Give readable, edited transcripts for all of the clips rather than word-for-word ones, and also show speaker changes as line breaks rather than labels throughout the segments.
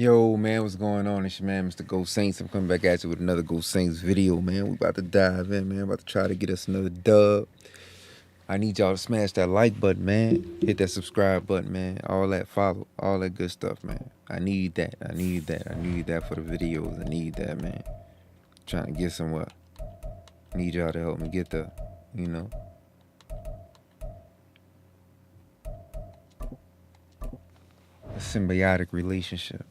Yo, man, what's going on? It's your man, Mr. Ghost Saints. I'm coming back at you with another Ghost Saints video, man. We about to dive in, man. About to try to get us another dub. I need y'all to smash that like button, man. Hit that subscribe button, man. All that follow, all that good stuff, man. I need that. I need that. I need that for the videos. I need that, man. Trying to get somewhere. Need y'all to help me get there, you know. A symbiotic relationship.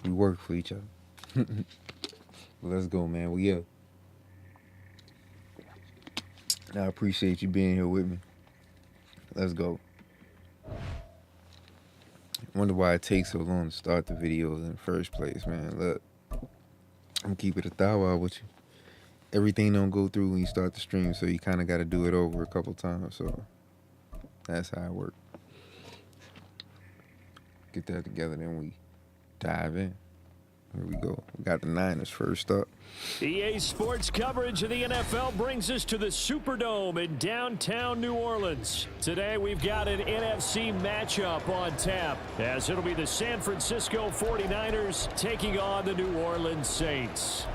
We work for each other. Let's go, man. We up. I appreciate you being here with me. Let's go. Wonder why it takes so long to start the videos in the first place, man. Look, I'm gonna keep it a thou with you. Everything don't go through when you start the stream, so you kind of got to do it over a couple times. So that's how it works. Get that together, then we dive in. Here we go. We got the Niners first up.
EA Sports coverage of the NFL brings us to the Superdome in downtown New Orleans. Today we've got an NFC matchup on tap, as it'll be the San Francisco 49ers taking on the New Orleans Saints.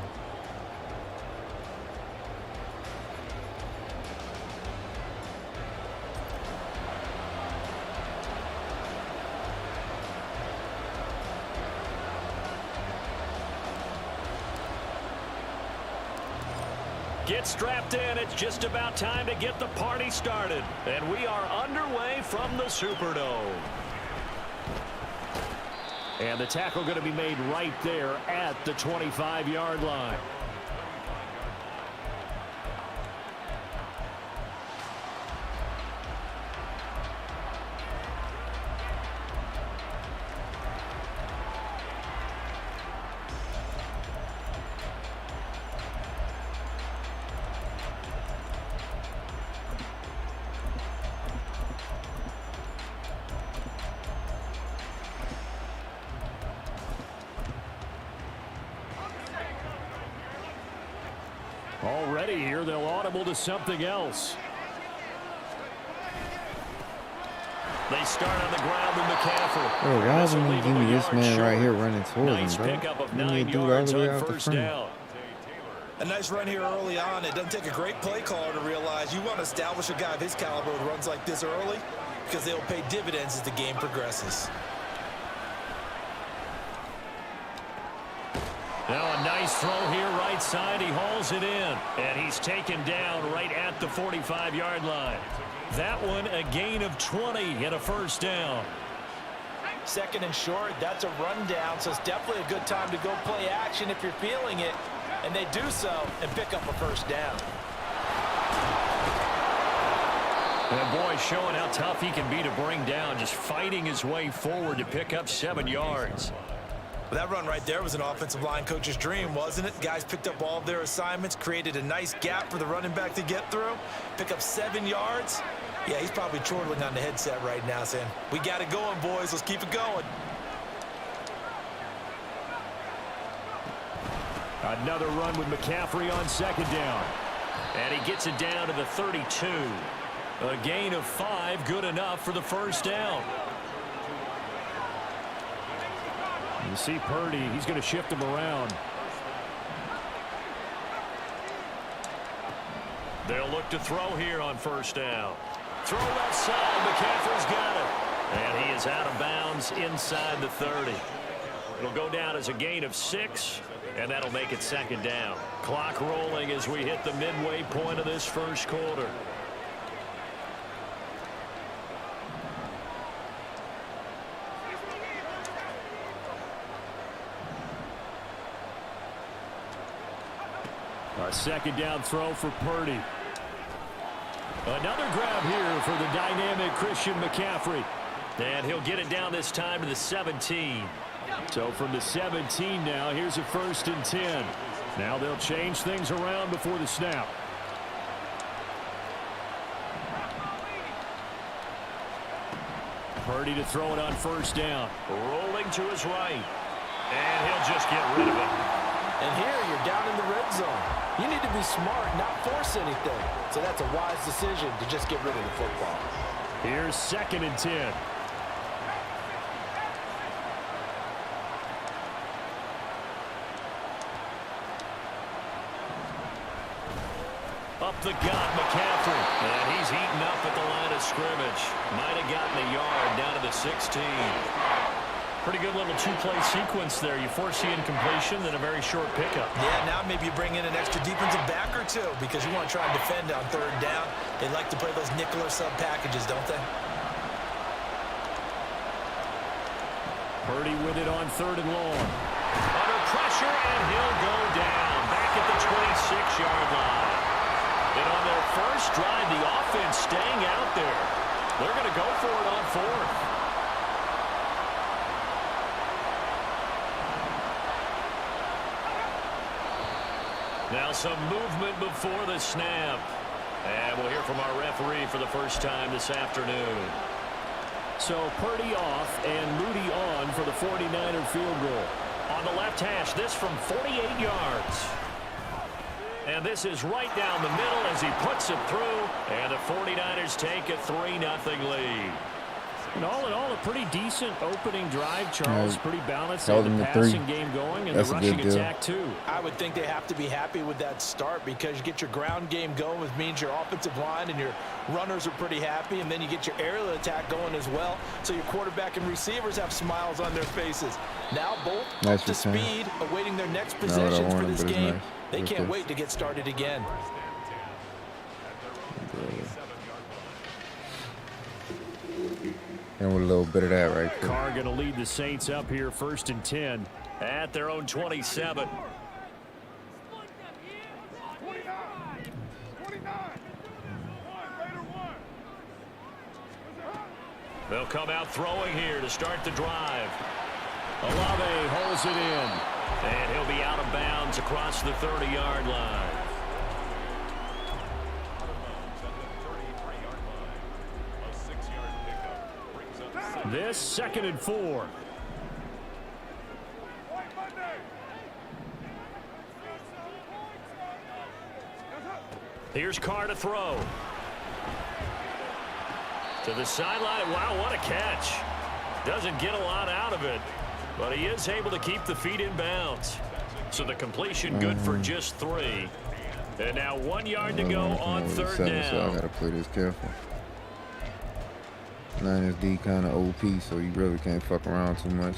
Get strapped in. It's just about time to get the party started. And we are underway from the Superdome. And the tackle going to be made right there at the 25-yard line. Already here, they'll audible to something else. They start on the ground with McCaffrey.
Bro, why wouldn't you give me this man right here running towards him, bro?
Pickup of
Then
9
you do it all
yards
the way
on
out the
first
front.
down.
A nice run here early on. It doesn't take a great play caller to realize you want to establish a guy of his caliber with runs like this early, because they'll pay dividends as the game progresses.
Now a nice throw here right side. He hauls it in, and he's taken down right at the 45-yard line. That one a gain of 20 and a first down.
Second and short, that's a rundown, so it's definitely a good time to go play action if you're feeling it. And they do so and pick up a first down.
And boy, showing how tough he can be to bring down, just fighting his way forward to pick up 7 yards.
Well, that run right there was an offensive line coach's dream, wasn't it? Guys picked up all of their assignments, created a nice gap for the running back to get through, pick up 7 yards. Yeah, he's probably chortling on the headset right now saying, we got it going, boys. Let's keep it going.
Another run with McCaffrey on second down. And he gets it down to the 32. A gain of 5, good enough for the first down. You see Purdy, he's going to shift him around. They'll look to throw here on first down. Throw left side, McCaffrey's got it. And he is out of bounds inside the 30. It'll go down as a gain of 6, and that'll make it second down. Clock rolling as we hit the midway point of this first quarter. A second down throw for Purdy. Another grab here for the dynamic Christian McCaffrey. And he'll get it down this time to the 17. So from the 17 now, here's a 1st and 10. Now they'll change things around before the snap. Purdy to throw it on first down. Rolling to his right. And he'll just get rid of it.
And here you're down in the red zone. You need to be smart, not force anything. So that's a wise decision to just get rid of the football.
Here's 2nd and 10. Up the gut, McCaffrey. And he's eaten up at the line of scrimmage. Might have gotten a yard down to the 16. Pretty good little two-play sequence there. You foresee incompletion, then a very short pickup.
Yeah, now maybe you bring in an extra defensive back or two because you want to try and defend on third down. They like to play those nickel or sub packages, don't they?
Purdy with it on 3rd and long. Under pressure, and he'll go down. Back at the 26-yard line. And on their first drive, the offense staying out there. They're going to go for it on 4th. Now some movement before the snap. And we'll hear from our referee for the first time this afternoon. So Purdy off and Moody on for the 49er field goal. On the left hash, this from 48 yards. And this is right down the middle as he puts it through. And the 49ers take a 3-0 lead. And all in all, a pretty decent opening drive, Charles. Pretty balanced. The passing game going and the rushing attack, too.
I would think they have to be happy with that start because you get your ground game going, which means your offensive line and your runners are pretty happy, and then you get your aerial attack going as well. So your quarterback and receivers have smiles on their faces. Now both up to speed, awaiting their next possessions for this game. They can't wait to get started again.
And with a little bit of that right there.
Carr going to lead the Saints up here 1st and 10 at their own 27. They'll come out throwing here to start the drive. Olave holds it in. And he'll be out of bounds across the 30-yard line. This 2nd and 4. Here's Carr to throw. To the sideline. Wow, what a catch. Doesn't get a lot out of it, but he is able to keep the feet in bounds. So the completion good for just 3. And now 1 yard to go on 3rd down.
So I got to play this careful. Niners D kind of OP, so you really can't fuck around too much.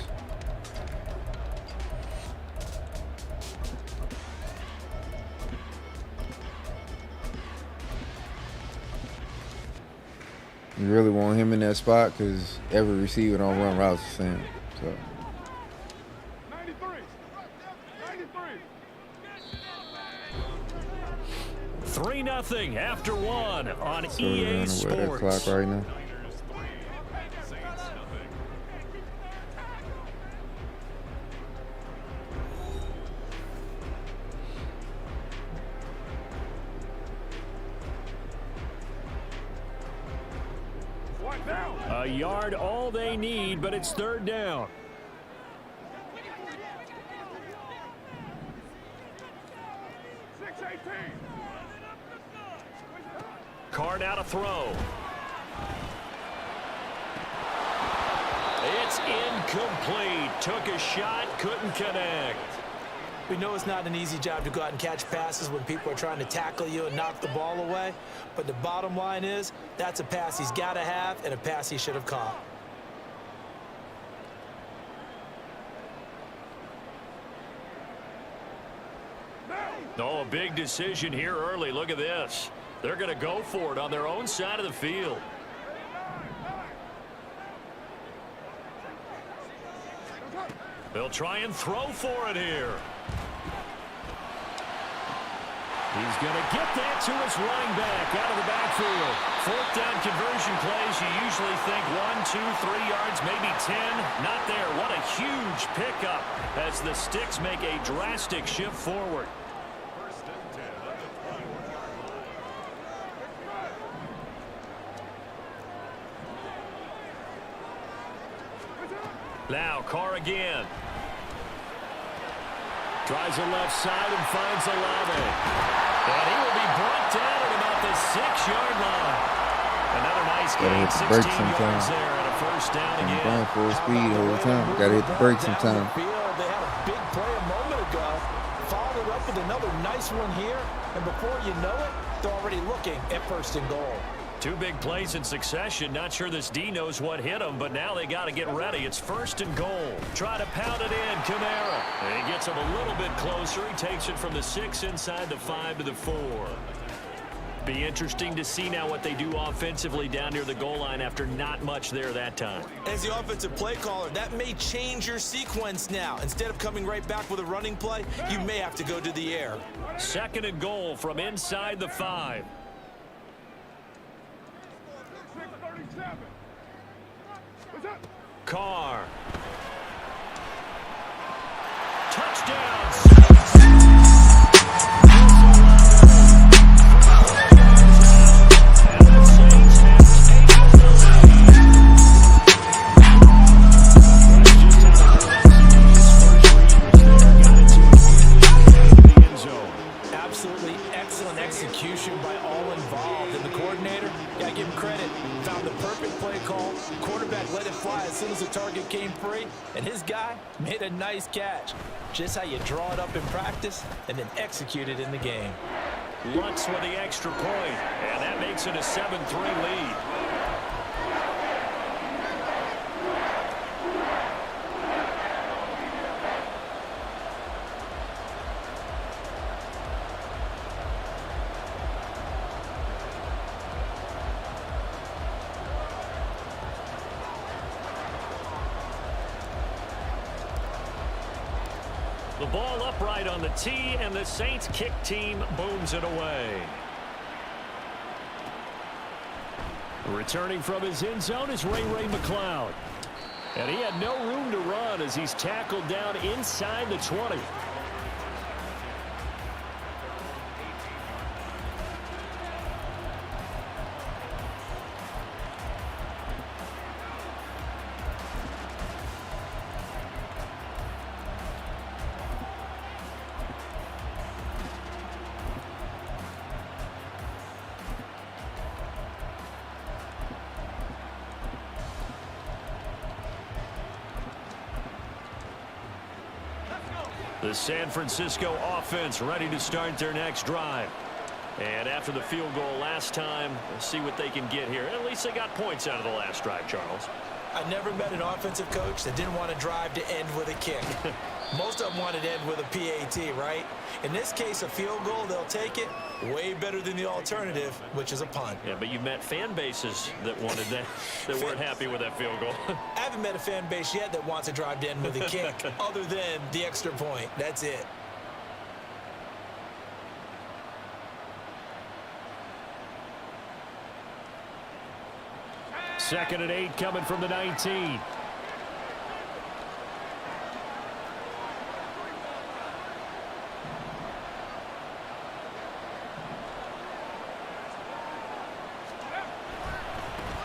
You really want him in that spot because every receiver don't run routes the same. So.
3-0 after 1 on EA Sports.
That clock right now.
A yard all they need, but it's 3rd down. Carr out to throw. It's incomplete. Took a shot, couldn't connect.
We know it's not an easy job to go out and catch passes when people are trying to tackle you and knock the ball away. But the bottom line is, that's a pass he's got to have and a pass he should have caught.
Oh, a big decision here early. Look at this. They're going to go for it on their own side of the field. They'll try and throw for it here. He's going to get that to his running back out of the backfield. 4th down conversion plays, you usually think 1, 2, 3 yards, maybe 10. Not there. What a huge pickup as the Sticks make a drastic shift forward. Now Carr again. Tries the left side and finds Olave. And he will be brought down at about the 6-yard line. Another nice gain, 16 yards there and a 1st down again.
Going full speed all the time. Got to hit the brakes sometime.
They had a big play a moment ago. Followed up with another nice one here, and before you know it, they're already looking at 1st and goal.
2 big plays in succession. Not sure this D knows what hit him, but now they got to get ready. It's 1st and goal. Try to pound it in, Kamara. And he gets him a little bit closer. He takes it from the 6 inside the 5 to the 4. Be interesting to see now what they do offensively down near the goal line after not much there that time.
As the offensive play caller, that may change your sequence now. Instead of coming right back with a running play, you may have to go to the air.
2nd and goal from inside the 5. Carr. Touchdown.
Absolutely excellent execution by all involved. And the coordinator, gotta give him credit, found the perfect play call. Quarterback let it fly as soon as the target came free, and his guy made a nice catch. Just how you draw it up in practice and then execute it in the game.
Lutz with the extra point, and that makes it a 7-3 lead. The ball upright on the tee, and the Saints kick team booms it away. Returning from his end zone is Ray McLeod. And he had no room to run as he's tackled down inside the 20. The San Francisco offense ready to start their next drive. And after the field goal last time, we'll see what they can get here. At least they got points out of the last drive, Charles.
I never met an offensive coach that didn't want to drive to end with a kick. Most of them wanted to end with a PAT, right? In this case, a field goal, they'll take it. Way better than the alternative, which is a punt.
Yeah, but you've met fan bases that wanted that, that weren't happy with that field goal.
I haven't met a fan base yet that wants to drive to end with a kick, other than the extra point. That's it.
Second and 8 coming from the 19.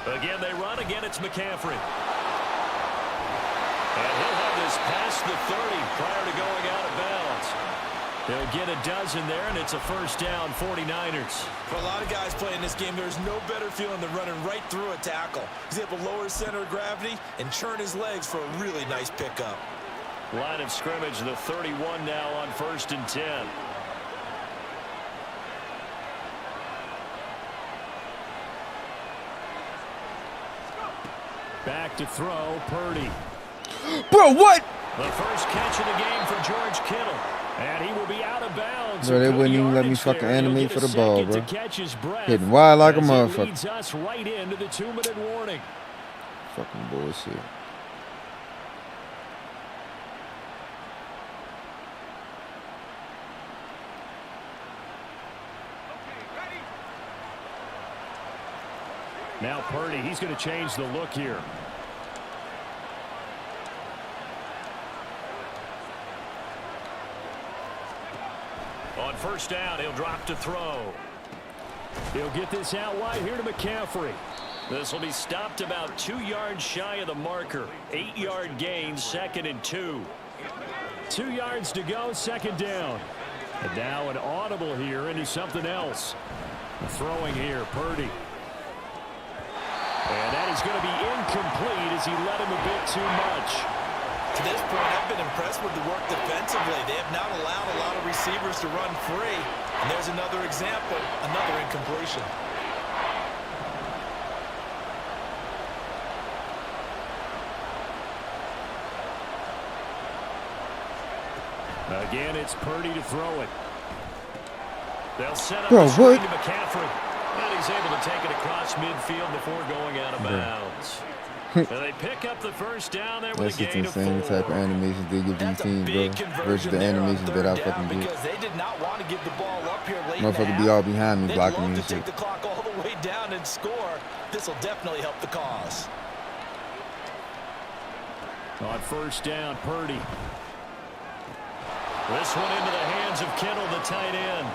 Again, they run. Again, it's McCaffrey. And he'll have this past the 30 prior to going out of bounds. They'll get a dozen there, and it's a first down, 49ers.
For a lot of guys playing this game, there's no better feeling than running right through a tackle. He's able to lower center of gravity and churn his legs for a really nice pickup.
Line of scrimmage, the 31 now on 1st and 10. Back to throw, Purdy.
Bro, what?
The first catch of the game for George Kittle. And he will be out of bounds.
Bro, they wouldn't even let me fucking animate for the ball, bro. Hitting wide like a motherfucker.
Leads us right into the 2-minute warning.
Fucking bullshit.
Now Purdy, he's going to change the look here. On first down, he'll drop to throw. He'll get this out wide here to McCaffrey. This will be stopped about 2 yards shy of the marker. 8-yard gain, 2nd and 2. 2 yards to go, 2nd down. And now an audible here into something else. Throwing here, Purdy. And that is going to be incomplete as he led him a bit too much.
To this point, I've been impressed with the work defensively. They have not allowed a lot of receivers to run free. And there's another example, another incompletion.
Again, it's Purdy to throw it. They'll set up
Bro,
the screen
what?
to McCaffrey. And he's able to take it across midfield before going out of bounds. And they pick up the first down there with
That's
a
just
gain of 4.
insane, the type of animations they give these teams, bro. Versus the animations that I fucking do.
Because they did not want to give the ball up here late in the
Motherfucker be
half.
all behind me,
They'd
blocking
love
me
to
and
take
shit.
the clock all the way down and score. This will definitely help the cause.
On first down, Purdy. This one into the hands of Kittle, the tight end.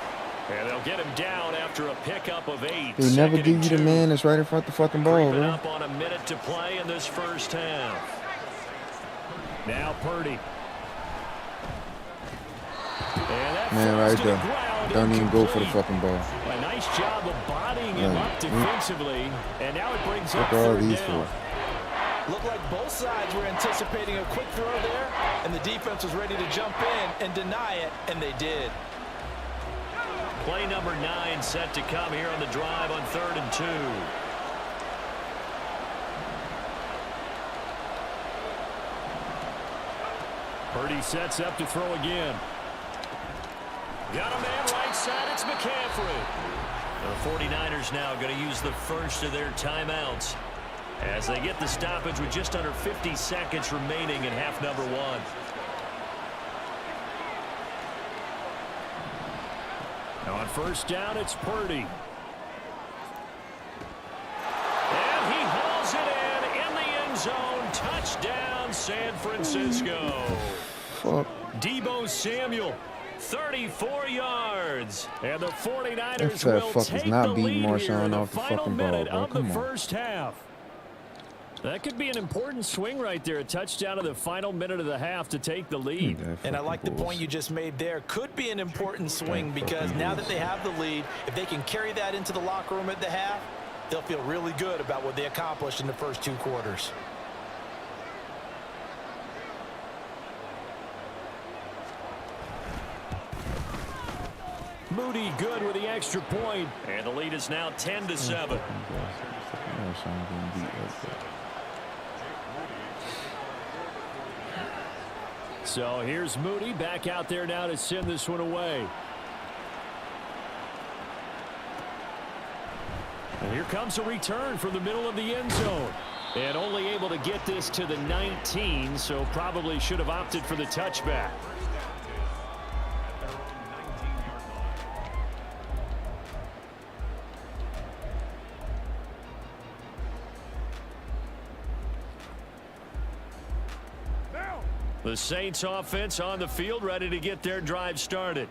And they'll get him down after a pickup of 8.
They never give you the man that's right in front of the fucking ball,
Creeping
bro.
up on a minute to play in this first half. Now Purdy.
Man, right there. Don't even go for the fucking ball.
A nice job of bodying him up defensively. And now it brings up
What are all
third
these
down.
for?
Looked like both sides were anticipating a quick throw there, and the defense was ready to jump in and deny it, and they did.
Play number 9 set to come here on the drive on 3rd and 2. Purdy sets up to throw again. Got a man right side. It's McCaffrey. The 49ers now going to use the first of their timeouts as they get the stoppage with just under 50 seconds remaining in half number 1. Now on first down, it's Purdy. And he hauls it in the end zone. Touchdown, San Francisco.
Fuck.
Deebo Samuel, 34 yards. And the 49ers
That fat
will
fuck is
take
not
the
beating
lead here
Marshawn
in the
off the
final
fucking ball,
minute
bro.
of the
Come on.
first half. That could be an important swing right there. A touchdown of the final minute of the half to take the lead.
And I like the point you just made there. Could be an important swing because now that they have the lead, if they can carry that into the locker room at the half, they'll feel really good about what they accomplished in the first 2 quarters.
Moody good with the extra point. And the lead is now 10-7. So here's Moody back out there now to send this one away. And here comes a return from the middle of the end zone. And only able to get this to the 19, so probably should have opted for the touchback. The Saints offense on the field ready to get their drive started.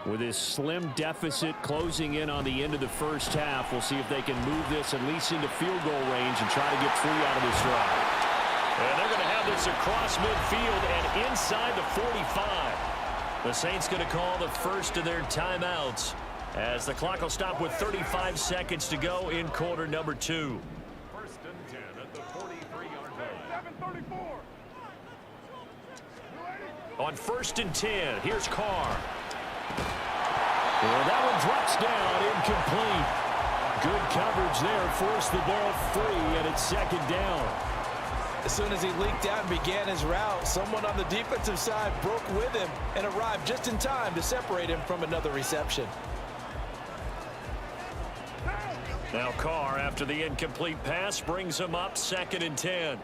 With this slim deficit closing in on the end of the first half, we'll see if they can move this at least into field goal range and try to get 3 out of this drive. And they're going to have this across midfield and inside the 45. The Saints going to call the first of their timeouts as the clock will stop with 35 seconds to go in quarter number 2.
First and 10 at the 43-yard line. 7:34.
On first and 10, here's Carr. Well, that one drops down, incomplete. Good coverage there, forced the ball free, and it's 2nd down.
As soon as he leaked out and began his route, someone on the defensive side broke with him and arrived just in time to separate him from another reception.
Now Carr, after the incomplete pass, brings him up 2nd and 10.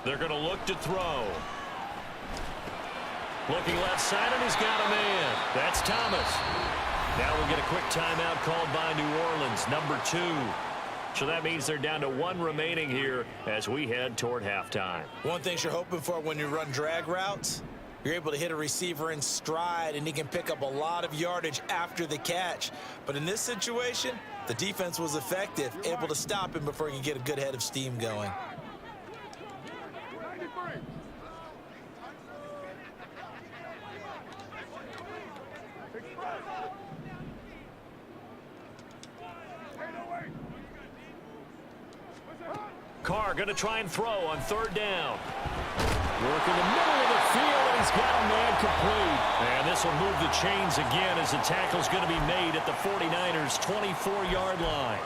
They're going to look to throw. Looking left side, and he's got a man. That's Thomas. Now we'll get a quick timeout called by New Orleans, number 2. So that means they're down to 1 remaining here as we head toward halftime.
One thing you're hoping for when you run drag routes, you're able to hit a receiver in stride, and he can pick up a lot of yardage after the catch. But in this situation, the defense was effective, able to stop him before he could get a good head of steam going.
Carr going to try and throw on third down. Work in the middle of the field, and he's got a man complete. And this will move the chains again as the tackle's going to be made at the 49ers' 24-yard line.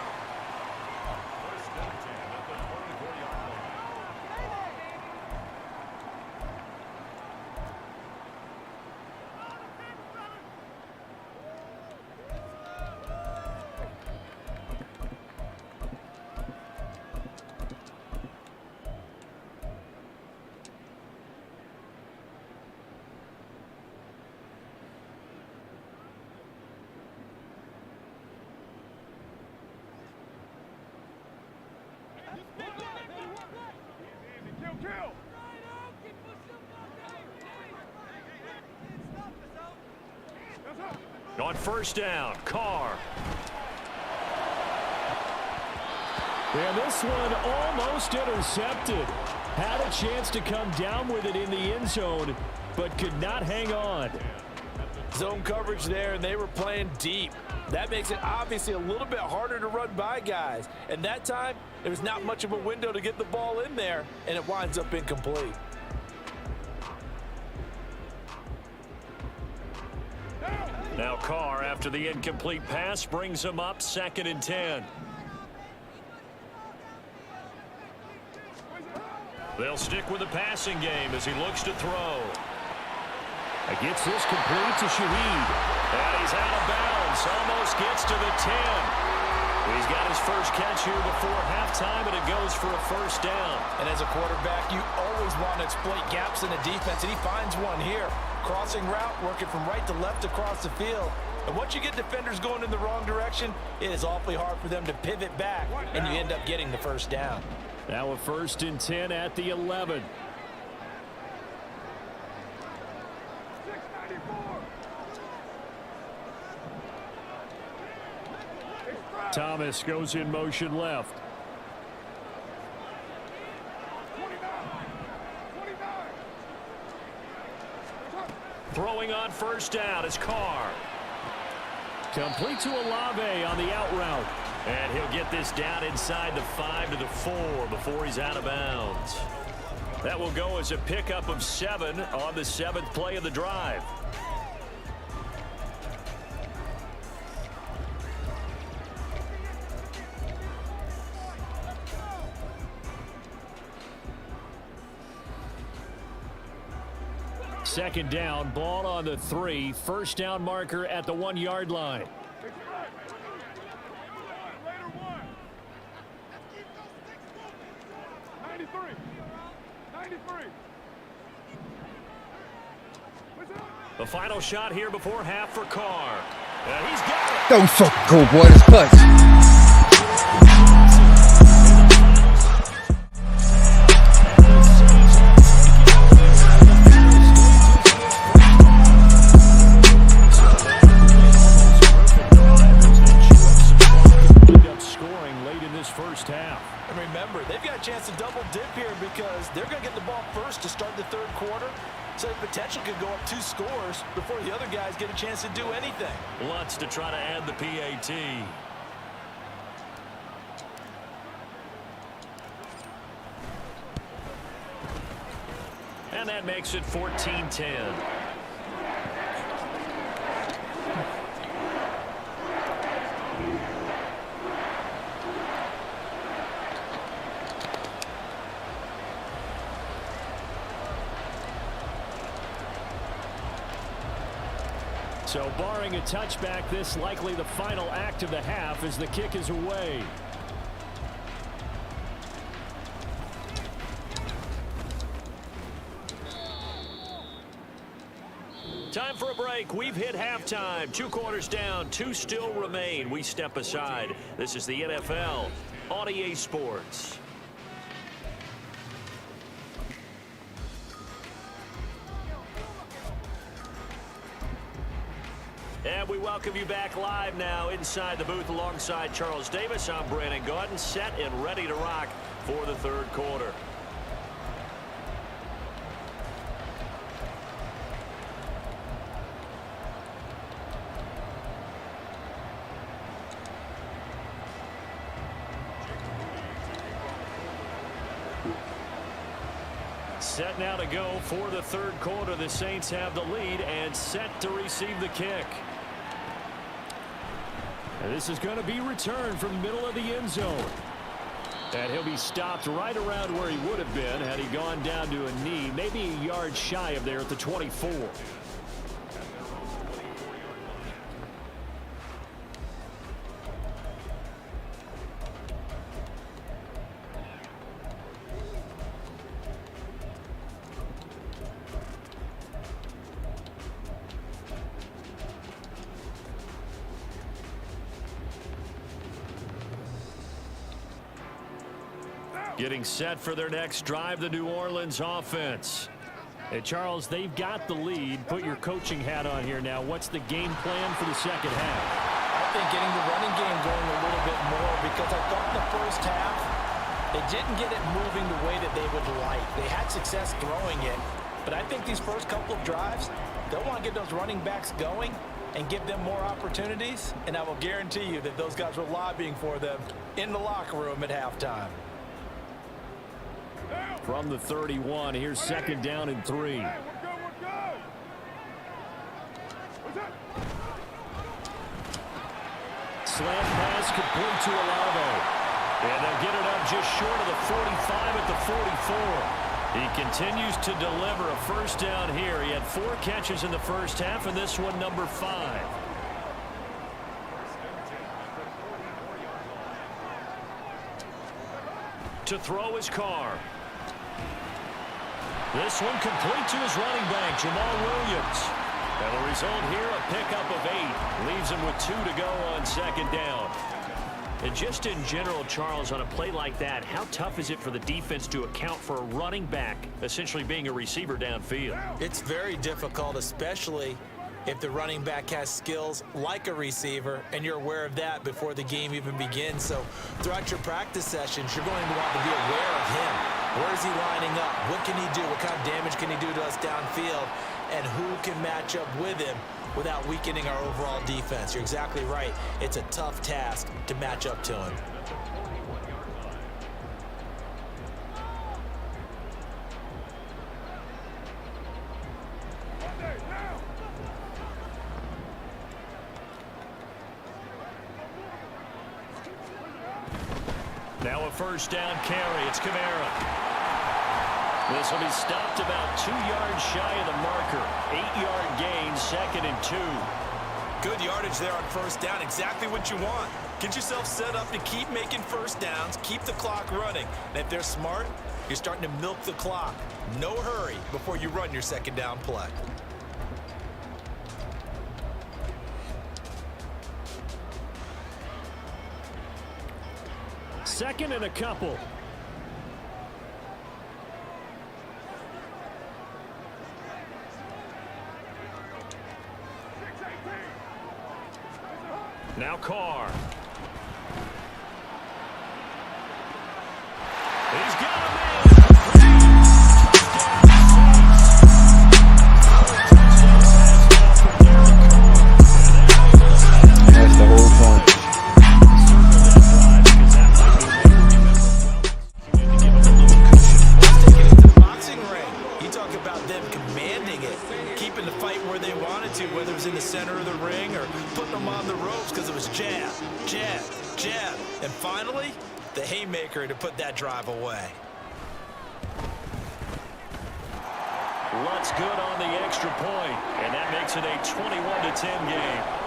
On first down, Carr. And this one almost intercepted. Had a chance to come down with it in the end zone, but could not hang on.
Zone coverage there, and they were playing deep. That makes it obviously a little bit harder to run by guys. And that time, there was not much of a window to get the ball in there, and it winds up incomplete.
Now Carr, after the incomplete pass, brings him up 2nd and 10. They'll stick with the passing game as he looks to throw. Gets this complete to Shaheed. And he's out of bounds. Almost gets to the 10. He's got his first catch here before halftime, and it goes for a first down.
And as a quarterback, you always want to exploit gaps in the defense, and he finds one here. Crossing route, working from right to left across the field. And once you get defenders going in the wrong direction, it is awfully hard for them to pivot back, and you end up getting the first down.
Now a 1st and 10 at the 11. Thomas goes in motion left. Throwing on first down is Carr. Complete to Olave on the out route. And he'll get this down inside the 5 to the 4 before he's out of bounds. That will go as a pickup of 7 on the 7th play of the drive. Second down, ball on the 3. First down marker at the 1-yard line. The final shot here before half for Carr. And he's got it.
Don't fucking go, boy. It's clutch.
Chance to double dip here because they're going to get the ball first to start the third quarter. So the potential could go up 2 scores before the other guys get a chance to do anything.
Lutz to try to add the PAT. And that makes it 14-10. So barring a touchback, this likely the final act of the half as the kick is away. Time for a break. We've hit halftime. 2 quarters down, 2 still remain. We step aside. This is the NFL on EA Sports. And we welcome you back live now inside the booth alongside Charles Davis. I'm Brandon Gaudin, set and ready to rock for the third quarter. Set now to go for the third quarter. The Saints have the lead and set to receive the kick. And this is going to be returned from the middle of the end zone. And he'll be stopped right around where he would have been had he gone down to a knee, maybe a yard shy of there at the 24. Getting set for their next drive, the New Orleans offense. And Charles, they've got the lead. Put your coaching hat on here now. What's the game plan for the second half?
I think getting the running game going a little bit more, because I thought in the first half they didn't get it moving the way that they would like. They had success throwing it, but I think these first couple of drives, they'll want to get those running backs going and give them more opportunities, and I will guarantee you that those guys were lobbying for them in the locker room at halftime.
From the 31, here's second down and 3. Slant pass complete to Olave. And they'll get it up just short of the 45 at the 44. He continues to deliver a first down here. He had 4 catches in the first half, and this one number 5. To throw his Carr. This one complete to his running back, Jamal Williams. And the result here, a pickup of 8. Leaves him with 2 to go on second down. And just in general, Charles, on a play like that, how tough is it for the defense to account for a running back essentially being a receiver downfield?
It's very difficult, especially if the running back has skills like a receiver, and you're aware of that before the game even begins. So throughout your practice sessions, you're going to want to be aware of him. Where is he lining up? What can he do? What kind of damage can he do to us downfield? And who can match up with him without weakening our overall defense? You're exactly right. It's a tough task to match up to him.
Now a first down carry. It's Kamara. This will be stopped about 2 yards shy of the marker. 8-yard gain, second and 2.
Good yardage there on first down. Exactly what you want. Get yourself set up to keep making first downs, keep the clock running. And if they're smart, you're starting to milk the clock. No hurry before you run your second down play.
Second and a couple. Now Carr. He's got a man.
That's the whole point.
Keeping the fight where they wanted to, whether it was in the center of the ring or putting them on the ropes, because it was jab, jab, jab. And finally, the haymaker to put that drive away.
Lutz good on the extra point, and that makes it a 21-10 game.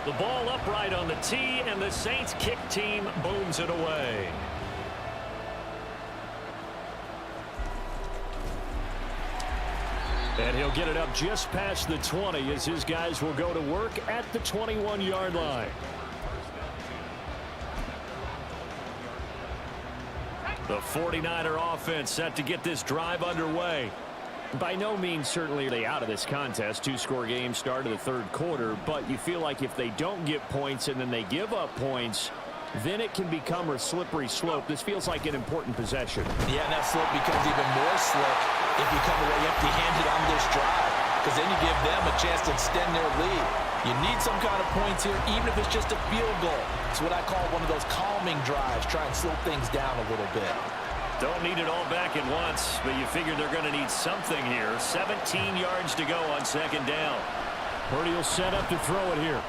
The ball upright on the tee, and the Saints kick team booms it away. And he'll get it up just past the 20 as his guys will go to work at the 21-yard line. The 49er offense set to get this drive underway. By no means certainly are they out of this contest. 2-score game start of the third quarter, but you feel like if they don't get points and then they give up points, then it can become a slippery slope. This feels like an important possession.
Yeah, and that slope becomes even more slick if you come away empty-handed on this drive, because then you give them a chance to extend their lead. You need some kind of points here, even if it's just a field goal. It's what I call one of those calming drives. Try and slow things down a little bit.
Don't need it all back at once, but you figure they're going to need something here. 17 yards to go on second down. Purdy will set up to throw it here.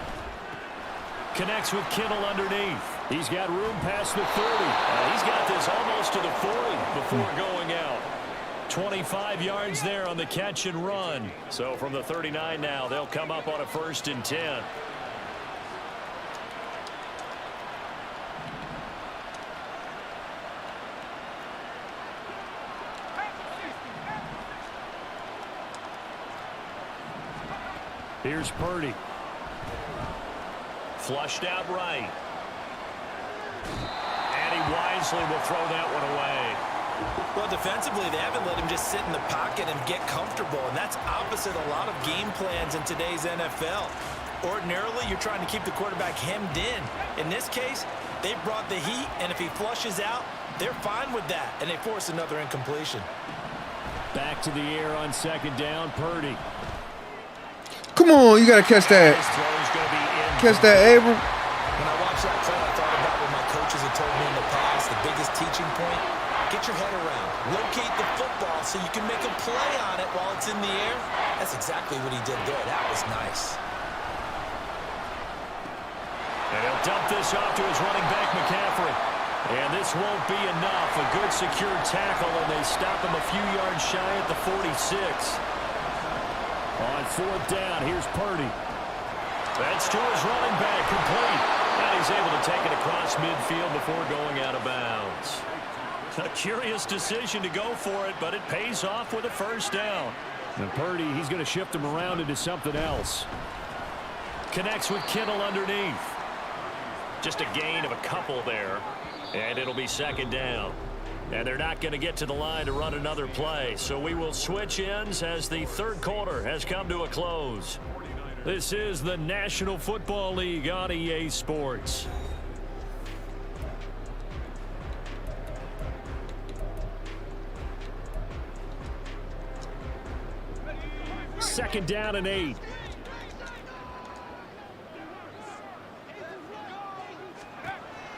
Connects with Kittle underneath. He's got room past the 30. He's got this almost to the 40 before going out. 25 yards there on the catch and run. So from the 39 now, they'll come up on a 1st and 10. Here's Purdy. Flushed out right. And he wisely will throw that one away.
Well, defensively, they haven't let him just sit in the pocket and get comfortable, and that's opposite a lot of game plans in today's NFL. Ordinarily, you're trying to keep the quarterback hemmed in. In this case, they brought the heat, and if he flushes out, they're fine with that, and they force another incompletion.
Back to the air on second down, Purdy.
Come on, you gotta catch that.
His throw's going to be in.
Catch that, Abram.
When I watched that play, I thought about what my coaches had told me in the past. The biggest teaching point, get your head around. Locate the football so you can make a play on it while it's in the air. That's exactly what he did there. That was nice.
And he'll dump this off to his running back, McCaffrey. And this won't be enough. A good secure tackle, and they stop him a few yards shy at the 46. On 4th down, here's Purdy. That's to his running back, complete. And he's able to take it across midfield before going out of bounds. A curious decision to go for it, but it pays off with a 1st down. And Purdy, he's going to shift him around into something else. Connects with Kittle underneath. Just a gain of a couple there. And it'll be 2nd down. And they're not going to get to the line to run another play. So we will switch ends as the 3rd quarter has come to a close. This is the National Football League on EA Sports. Second down and 8.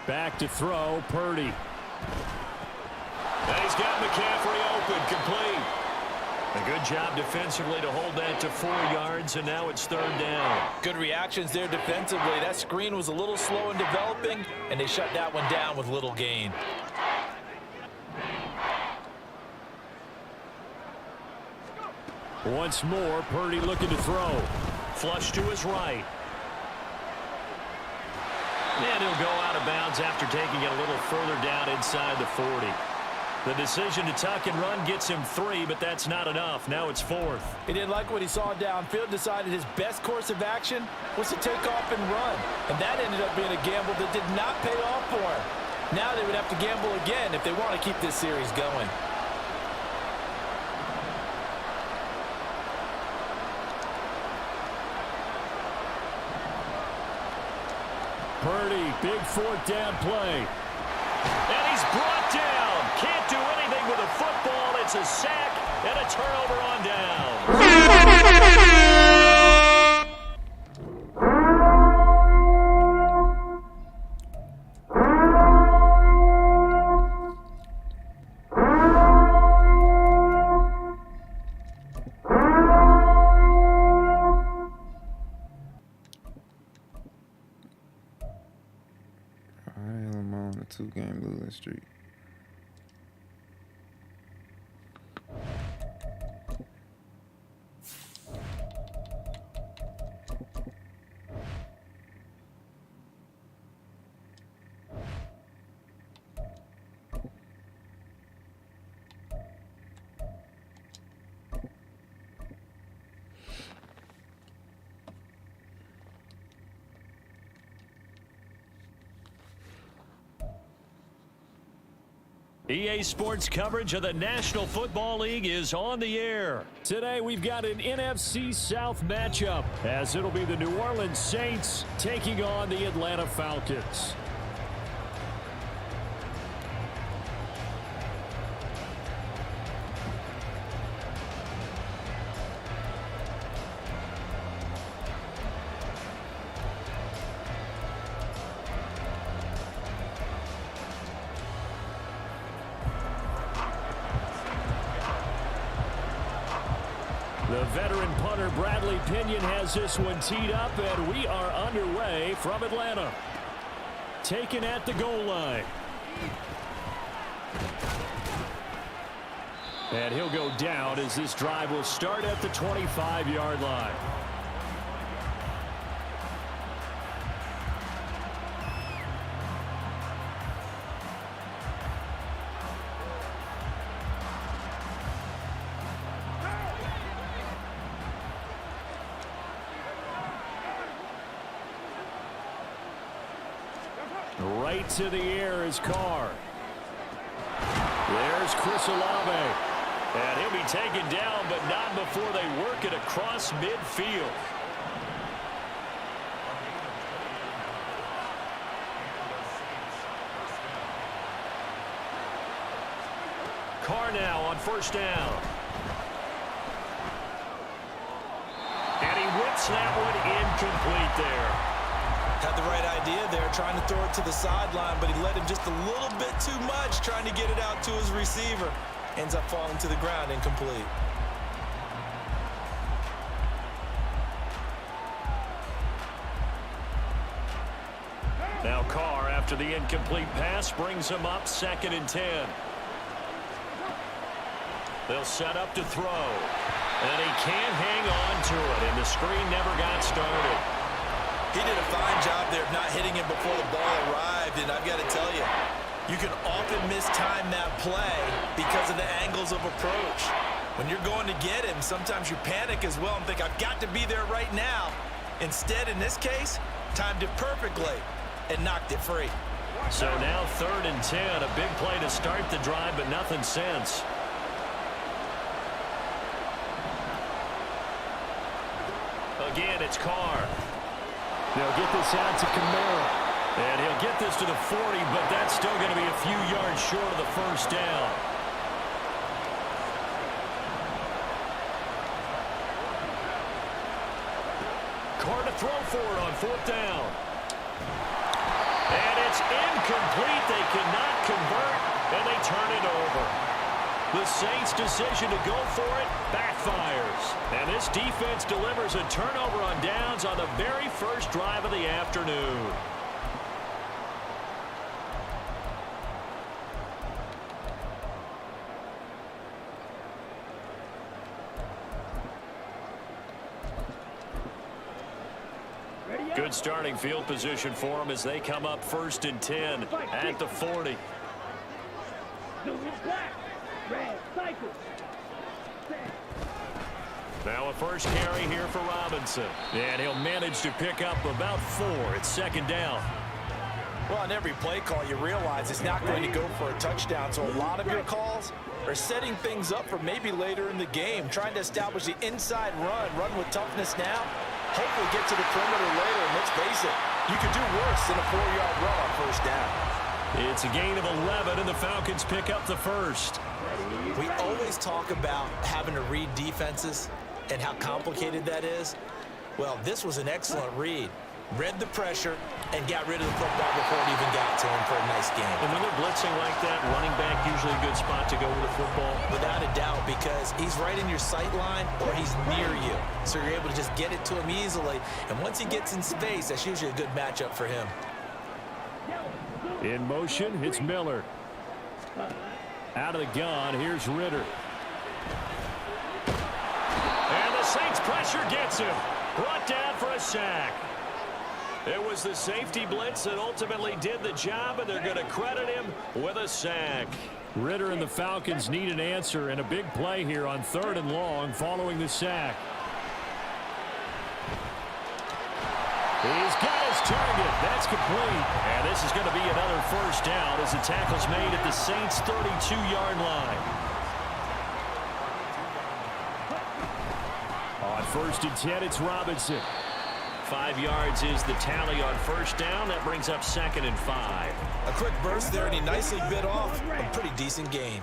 Back to throw, Purdy. And he's got McCaffrey open, complete. A good job defensively to hold that to 4 yards, and now it's 3rd down.
Good reactions there defensively. That screen was a little slow in developing, and they shut that one down with little gain.
Once more, Purdy looking to throw. Flush to his right. And he'll go out of bounds after taking it a little further down inside the 40. The decision to tuck and run gets him 3, but that's not enough. Now it's 4th.
He didn't like what he saw downfield, decided his best course of action was to take off and run. And that ended up being a gamble that did not pay off for him. Now they would have to gamble again if they want to keep this series going.
Purdy, big 4th down play. And he's brought down. Can't do anything with a football. It's a sack and a turnover on down.
I'm on a 2-game losing streak.
EA Sports coverage of the National Football League is on the air. Today we've got an NFC South matchup as it'll be the New Orleans Saints taking on the Atlanta Falcons. Veteran punter Bradley Pinion has this one teed up, and we are underway from Atlanta. Taken at the goal line. And he'll go down as this drive will start at the 25-yard line. Right to the air is Carr. There's Chris Olave. And he'll be taken down, but not before they work it across midfield. Carr now on first down. And he whips that one incomplete there.
Had the right idea there, trying to throw it to the sideline, but he let him just a little bit too much, trying to get it out to his receiver. Ends up falling to the ground, incomplete.
Now Carr, after the incomplete pass, brings him up 2nd and 10. They'll set up to throw. And he can't hang on to it, and the screen never got started.
He did a fine job there of not hitting him before the ball arrived, and I've got to tell you, you can often mistime that play because of the angles of approach. When you're going to get him, sometimes you panic as well and think, I've got to be there right now. Instead, in this case, timed it perfectly and knocked it free.
So now 3rd and 10, a big play to start the drive, but nothing since. Again, it's Carr. They'll get this out to Kamara. And he'll get this to the 40, but that's still going to be a few yards short of the first down. Carr to throw for it on 4th down. And it's incomplete. They cannot convert, and they turn it over. The Saints' decision to go for it backfires. And this defense delivers a turnover on downs on the very first drive of the afternoon. Good starting field position for them as they come up 1st and 10 at the 40. Now a first carry here for Robinson. And he'll manage to pick up about 4. It's 2nd down.
Well, on every play call, you realize it's not going to go for a touchdown. So a lot of your calls are setting things up for maybe later in the game, trying to establish the inside run with toughness now, hopefully get to the perimeter later. And let's face it, you could do worse than a 4-yard run on first down.
It's a gain of 11, and the Falcons pick up the first.
We always talk about having to read defenses and how complicated that is. Well, this was an excellent read. Read the pressure and got rid of the football before it even got to him for a nice game.
And when they're blitzing like that, running back usually a good spot to go with the football.
Without a doubt, because he's right in your sight line or he's near you. So you're able to just get it to him easily. And once he gets in space, that's usually a good matchup for him.
In motion, it's Miller. Out of the gun, here's Ritter. And the Saints pressure gets him. Brought down for a sack. It was the safety blitz that ultimately did the job, and they're going to credit him with a sack. Ritter and the Falcons need an answer, and a big play here on 3rd and long following the sack. He's got his target. That's complete. And this is going to be another first down as the tackle's made at the Saints' 32-yard line. On 1st and 10, it's Robinson. 5 yards is the tally on first down. That brings up 2nd and 5.
A quick burst there, and he nicely bit off a pretty decent gain.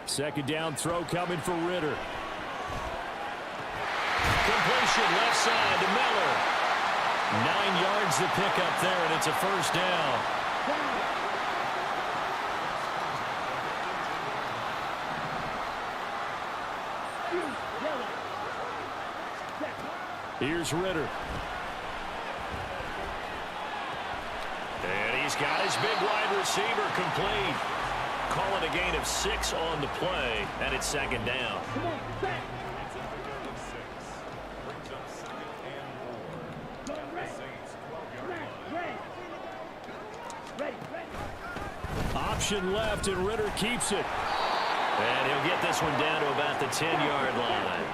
2nd down throw coming for Ritter. Completion left side to Miller. 9 yards to pick up there, and it's a first down. Here's Ritter. And he's got his big wide receiver complete. Call it a gain of 6 on the play, and it's second down. Option left, and Ritter keeps it. And he'll get this one down to about the 10-yard line.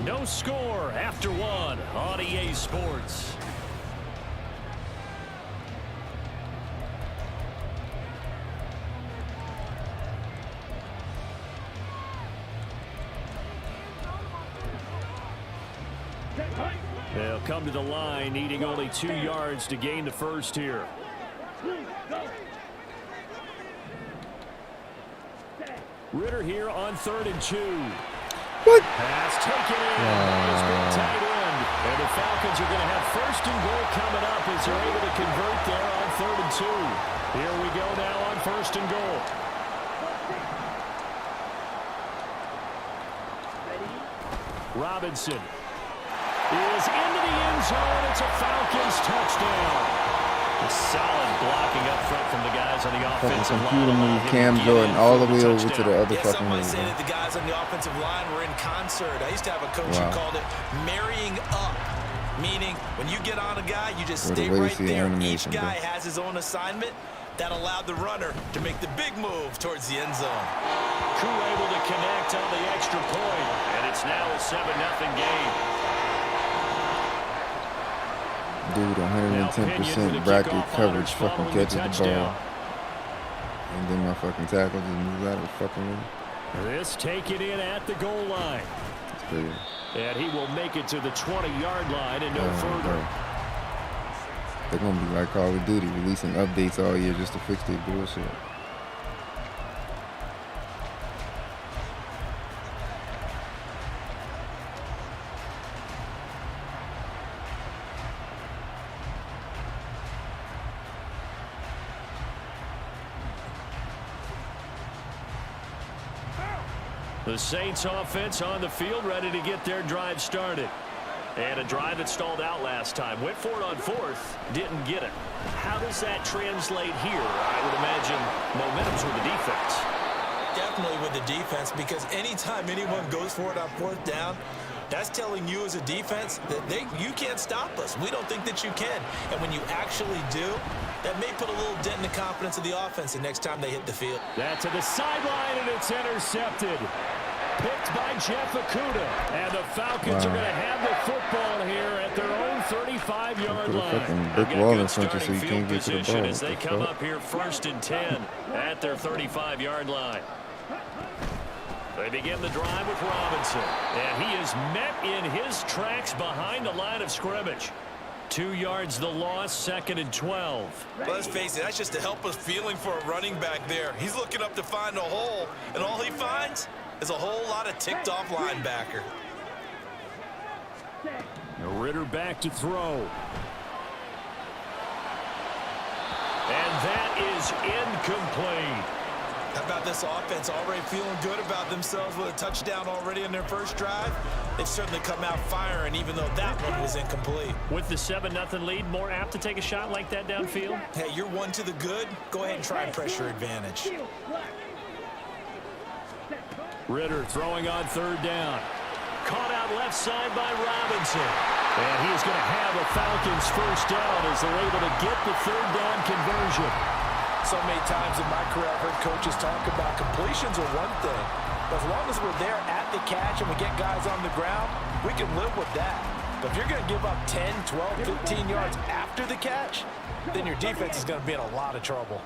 No score after one on EA Sports. They'll come to the line, needing only 2 yards to gain the first here. Ritter here on 3rd and 2.
What?
Pass taken in. It's been tight end. And the Falcons are going to have 1st and goal coming up as they're able to convert there on 3rd and 2. Here we go now on 1st and goal. Robinson is into the end zone. It's a Falcons touchdown. A solid blocking up front from the guys on the offensive line.
Computer move Cam Jordan all the way over to the other fucking
some might
move.
say that the guys on the offensive line were in concert. I used to have a coach who called it marrying up, meaning when you get on a guy, you just stay right there. Each guy has his own assignment. That allowed the runner to make the big move towards the end zone.
Crew able to connect on the extra point, and it's now a 7-0 game.
Dude, 110% bracket coverage fucking catches the ball. And then my fucking tackle just moves out of the fucking way.
This taken in at the goal line.
That's crazy.
And he will make it to the 20-yard line and no further.
They're going to be like Call of Duty, releasing updates all year just to fix their bullshit.
The Saints offense on the field, ready to get their drive started. And a drive that stalled out last time. Went for it on 4th, didn't get it. How does that translate here? I would imagine momentum's with the defense.
Definitely with the defense, because anytime anyone goes for it on 4th down, that's telling you as a defense that you can't stop us. We don't think that you can. And when you actually do, that may put a little dent in the confidence of the offense the next time they hit the field.
That's to the sideline, and it's intercepted. Picked by Jeff Okudah. And the Falcons are going to have the football here at their own 35-yard line.
Brick wall in front of you so you can't get to the ball.
As they come up here 1st and 10 at their 35-yard line. They begin the drive with Robinson. And he is met in his tracks behind the line of scrimmage. 2 yards the loss, 2nd and 12.
Let's face it, that's just a helpless feeling for a running back there. He's looking up to find a hole, and all he finds is a whole lot of ticked-off linebacker.
Ritter back to throw. And that is incomplete.
How about this offense already feeling good about themselves with a touchdown already in their first drive? They've certainly come out firing, even though that one was incomplete.
With the 7-0 lead, more apt to take a shot like that downfield?
Hey, you're one to the good. Go ahead and try and press your advantage.
Ritter throwing on 3rd down. Caught out left side by Robinson. And he's going to have a Falcons 1st down as they're able to get the 3rd down conversion.
So many times in my career, I've heard coaches talk about completions are one thing. But as long as we're there at the catch and we get guys on the ground, we can live with that. But if you're going to give up 10, 12, 15 yards after the catch, then your defense is going to be in a lot of trouble.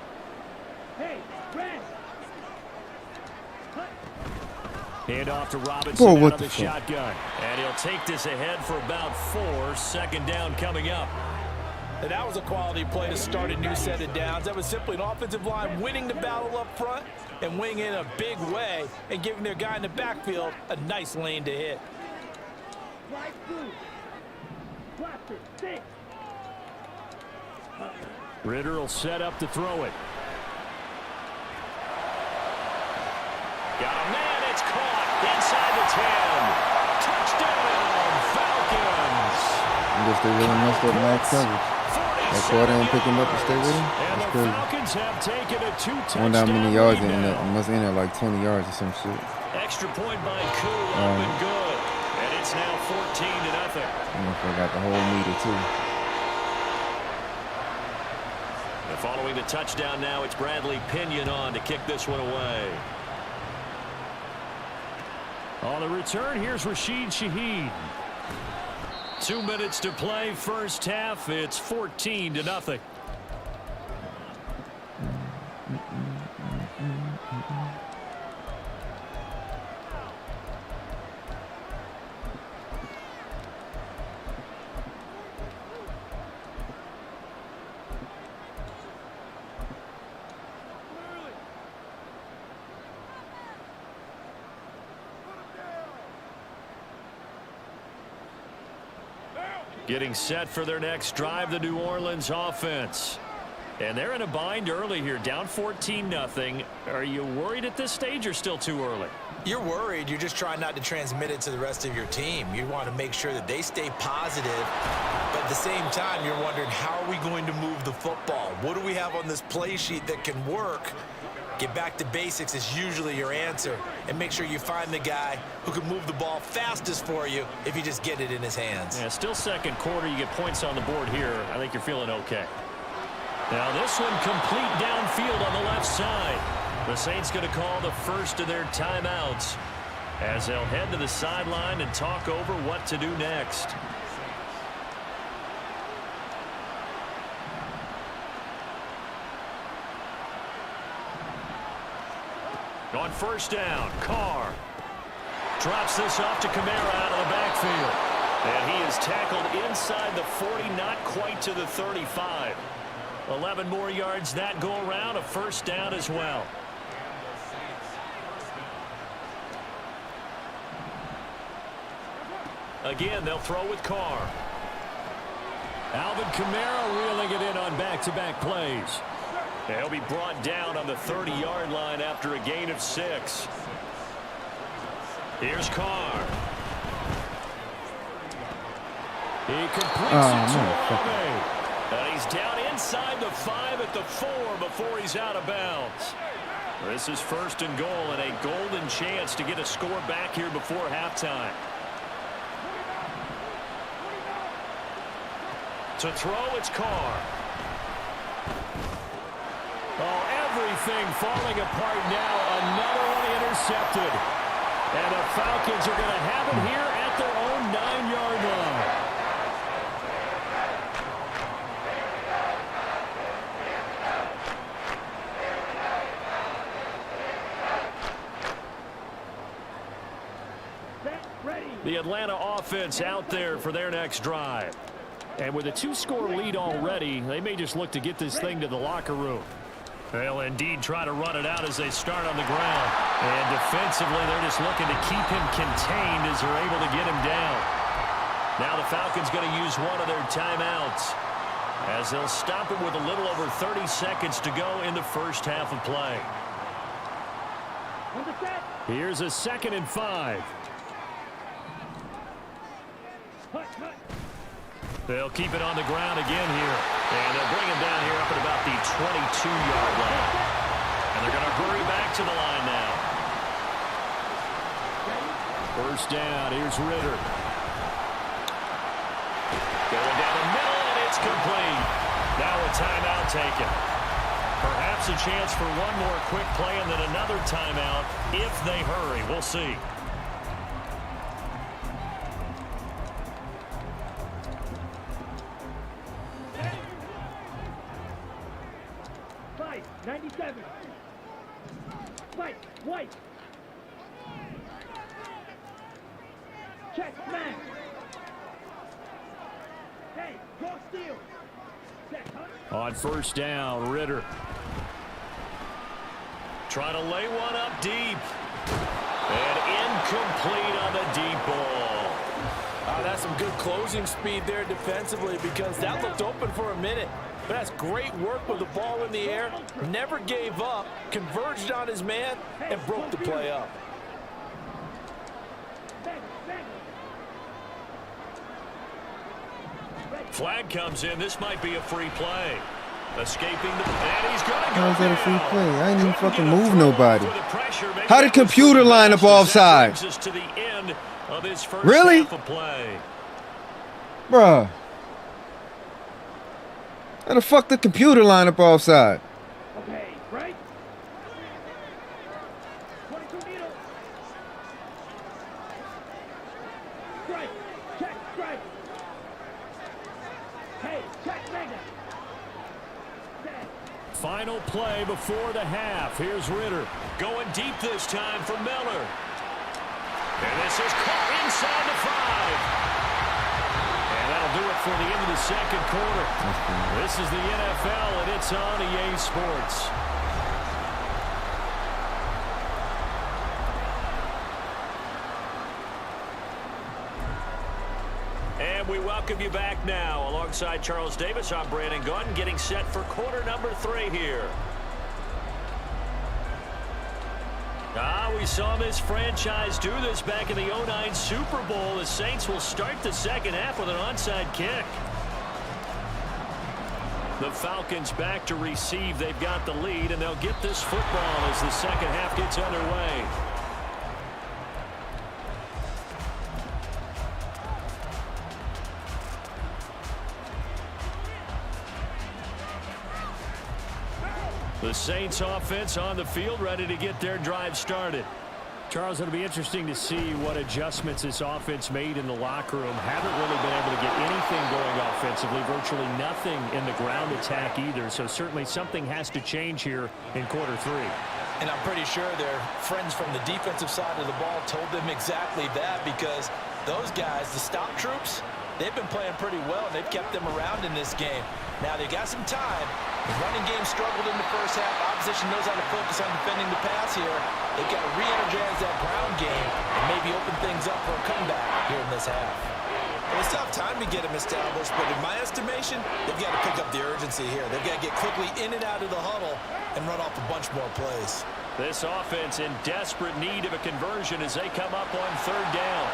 Hand off to Robinson out of the shotgun. And he'll take this ahead for about 4. 2nd down coming up.
And that was a quality play to start a new set of downs. That was simply an offensive line winning the battle up front and winning in a big way and giving their guy in the backfield a nice lane to hit.
Ritter will set up to throw it. Got a man. It's caught inside the 10. Touchdown, Falcons.
I guess they really messed up Max coverage. That quarter didn't pick him up and stay with him.
And
That's
the
crazy.
Falcons have taken a 2-touchdown
I wonder how many yards
lead
it ended up.
now.
It must end at like 20 yards or some shit.
Extra point by Koo, up and good. And it's now 14-0.
I got the whole meter too.
And following the touchdown now, it's Bradley Pinion on to kick this one away. On the return, here's Rashid Shaheed. 2 minutes to play, first half. It's 14-0. Getting set for their next drive, the New Orleans offense. And they're in a bind early here, down 14-0. Are you worried at this stage or still too early?
You're worried. You're just trying not to transmit it to the rest of your team. You want to make sure that they stay positive. But at the same time, you're wondering, how are we going to move the football? What do we have on this play sheet that can work? Get back to basics is usually your answer. And make sure you find the guy who can move the ball fastest for you if you just get it in his hands.
Yeah, still second quarter. You get points on the board here. I think you're feeling okay. Now this one complete downfield on the left side. The Saints going to call the first of their timeouts as they'll head to the sideline and talk over what to do next. On first down, Carr drops this off to Kamara out of the backfield. And he is tackled inside the 40, not quite to the 35. 11 more yards that go around, a first down as well. Again, they'll throw with Carr. Alvin Kamara reeling it in on back-to-back plays. He'll be brought down on the 30-yard line after a gain of 6. Here's Carr. He completes it to Olave. And he's down inside the 5 at the 4 before he's out of bounds. This is first and goal and a golden chance to get a score back here before halftime. To throw, it's Carr. Oh, everything falling apart now. Another one intercepted. And the Falcons are going to have it here at their own 9-yard line. The Atlanta offense out there for their next drive. And with a 2-score lead already, they may just look to get this thing to the locker room. They'll indeed try to run it out as they start on the ground. And defensively, they're just looking to keep him contained as they're able to get him down. Now the Falcons going to use one of their timeouts as they'll stop him with a little over 30 seconds to go in the first half of play. Here's a 2nd and 5. They'll keep it on the ground again here. And they'll bring him down here up at about the 22-yard line. And they're going to hurry back to the line now. First down, here's Ritter. Going down the middle, and it's complete. Now a timeout taken. Perhaps a chance for one more quick play and then another timeout if they hurry. We'll see.
Fight, 97. Fight, white. Check, man. Hey, draw steal. Set, huh?
On first down, Ritter. Trying to lay one up deep. And incomplete on the deep ball.
That's some good closing speed there defensively because that looked open for a minute.
But that's great work with the ball in the air. Never gave up, converged on his man, and broke the play up.
Flag comes in. This might be a free play. Escaping the... And he's going to go.
How is that a free play? I ain't even
Couldn't
fucking
get a
move
throw
nobody.
for the pressure. Maybe
How did
that was
computer
for the
line up
best, as that
offside?
brings us to the end of this first
Really?
half of play.
Bruh. How the fuck the computer line up offside?
Okay, right? 22 meters. Strike. Check, strike. Hey, check, Magna.
Final play before the half. Here's Ritter going deep this time for Miller. And this is caught inside the 5. And that'll do it for the end of the second quarter. This is the NFL, and it's on EA Sports. And we welcome you back now. Alongside Charles Davis, I'm Brandon Gaudin, getting set for quarter number 3 here. We saw this franchise do this back in the 09 Super Bowl. The Saints will start the second half with an onside kick. The Falcons back to receive. They've got the lead, and they'll get this football as the second half gets underway. The Saints offense on the field, ready to get their drive started. Charles, it'll be interesting to see what adjustments this offense made in the locker room. Haven't really been able to get anything going offensively, virtually nothing in the ground attack either. So certainly something has to change here in quarter 3.
And I'm pretty sure their friends from the defensive side of the ball told them exactly that, because those guys, the stop troops, they've been playing pretty well. They've kept them around in this game. Now they got some time. The running game struggled in the first half. Opposition knows how to focus on defending the pass here. They've got to re-energize that ground game and maybe open things up for a comeback here in this half.
Well, it's tough time to get them established, but in my estimation, they've got to pick up the urgency here. They've got to get quickly in and out of the huddle and run off a bunch more plays.
This offense in desperate need of a conversion as they come up on third down.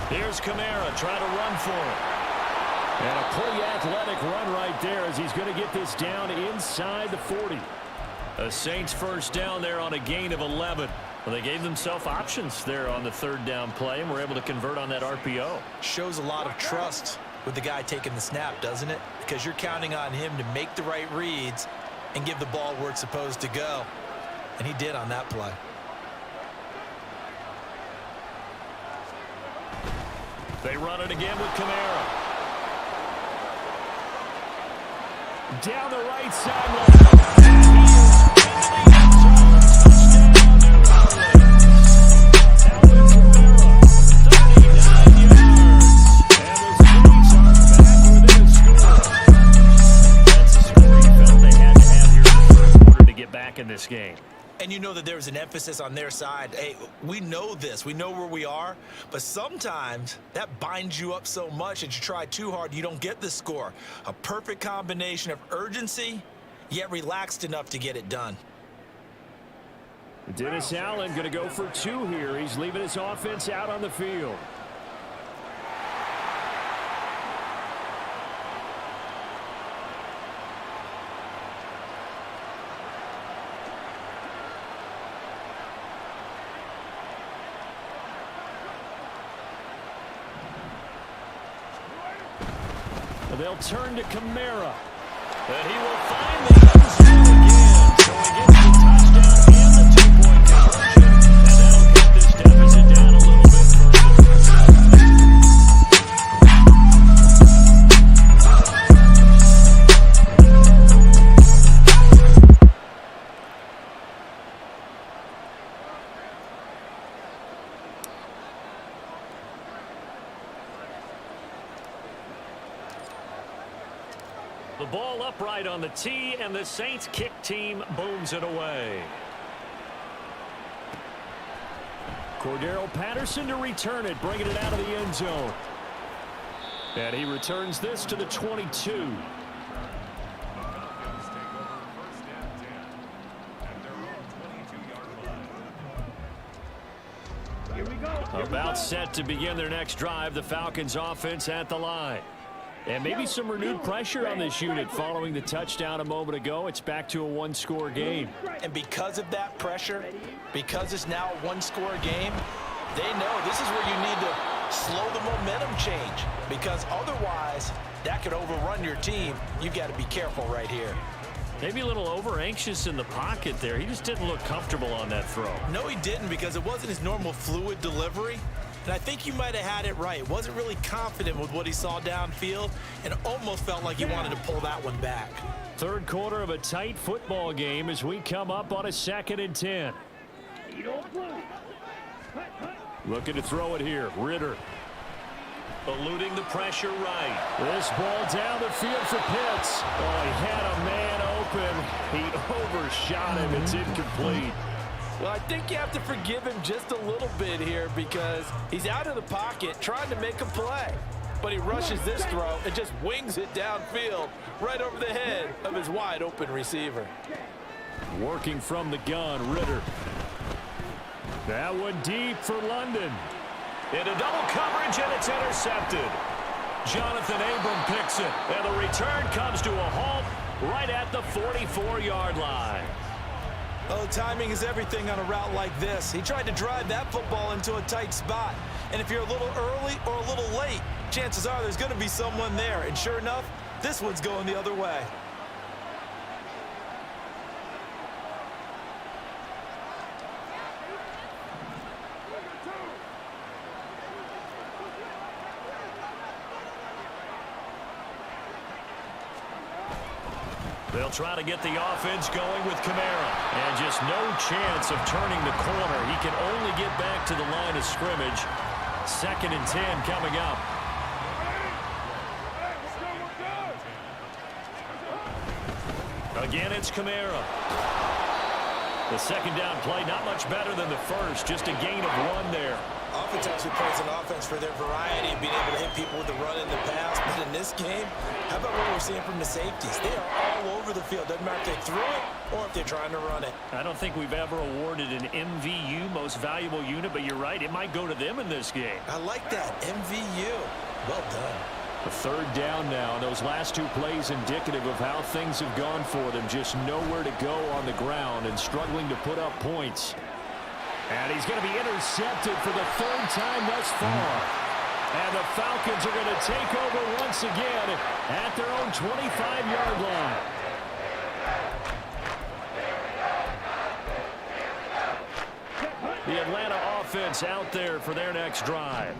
Here's Kamara trying to run for him. And a pretty athletic run right there as he's going to get this down inside the 40. The Saints first down there on a gain of 11. Well, they gave themselves options there on the third down play and were able to convert on that RPO.
Shows a lot of trust with the guy taking the snap, doesn't it? Because you're counting on him to make the right reads and give the ball where it's supposed to go. And he did on that play.
They run it again with Kamara. Down the right sideline. In this game.
And you know that there's an emphasis on their side. Hey, we know this. We know where we are. But sometimes that binds you up so much that you try too hard, you don't get the score. A perfect combination of urgency, yet relaxed enough to get it done.
Dennis Allen going to go for 2 here. He's leaving his offense out on the field. They'll turn to Kamara. And he will find the end zone again. So he gets the touchdown and the 2-point conversion. And that'll cut this deficit down a little bit The ball upright on the tee, and the Saints kick team booms it away. Cordero Patterson to return it, bringing it out of the end zone. And he returns this to the 22. About set to begin their next drive, the Falcons offense at the line. And maybe some renewed pressure on this unit following the touchdown a moment ago. It's back to a one-score game.
And because of that pressure, because it's now a one-score game, they know this is where you need to slow the momentum change, because otherwise that could overrun your team. You've got to be careful right here.
Maybe a little over-anxious in the pocket there. He just didn't look comfortable on that throw.
No, he didn't, because it wasn't his normal fluid delivery. And I think you might have had it right. Wasn't really confident with what he saw downfield and almost felt like he wanted to pull that one back.
Third quarter of a tight football game as we come up on a 2nd and 10. Looking to throw it here. Ritter. Eluding the pressure right. This ball down the field for Pitts. Oh, he had a man open. He overshot him. It's incomplete.
Well, I think you have to forgive him just a little bit here, because he's out of the pocket trying to make a play. But he rushes this throw and just wings it downfield right over the head of his wide open receiver.
Working from the gun, Ritter. That one deep for London. Into double coverage, and it's intercepted. Jonathan Abram picks it, and the return comes to a halt right at the 44-yard line.
Oh, timing is everything on a route like this. He tried to drive that football into a tight spot. And if you're a little early or a little late, chances are there's going to be someone there. And sure enough, this one's going the other way.
They'll try to get the offense going with Kamara. And just no chance of turning the corner. He can only get back to the line of scrimmage. 2nd and 10 coming up. Again, it's Kamara. The second down play, not much better than the first. Just a gain of 1 there.
Oftentimes we praise an offense for their variety of being able to hit people with the run and the pass. But in this game, how about what we're seeing from the safeties? They are all over the field. Doesn't matter if they threw it or if they're trying to run it.
I don't think we've ever awarded an MVU, most valuable unit, but you're right. It might go to them in this game.
I like that. MVU. Well done.
A 3rd down now, and those last 2 plays indicative of how things have gone for them. Just nowhere to go on the ground and struggling to put up points. And he's going to be intercepted for the 3rd time thus far. And the Falcons are going to take over once again at their own 25-yard line. The Atlanta offense out there for their next drive.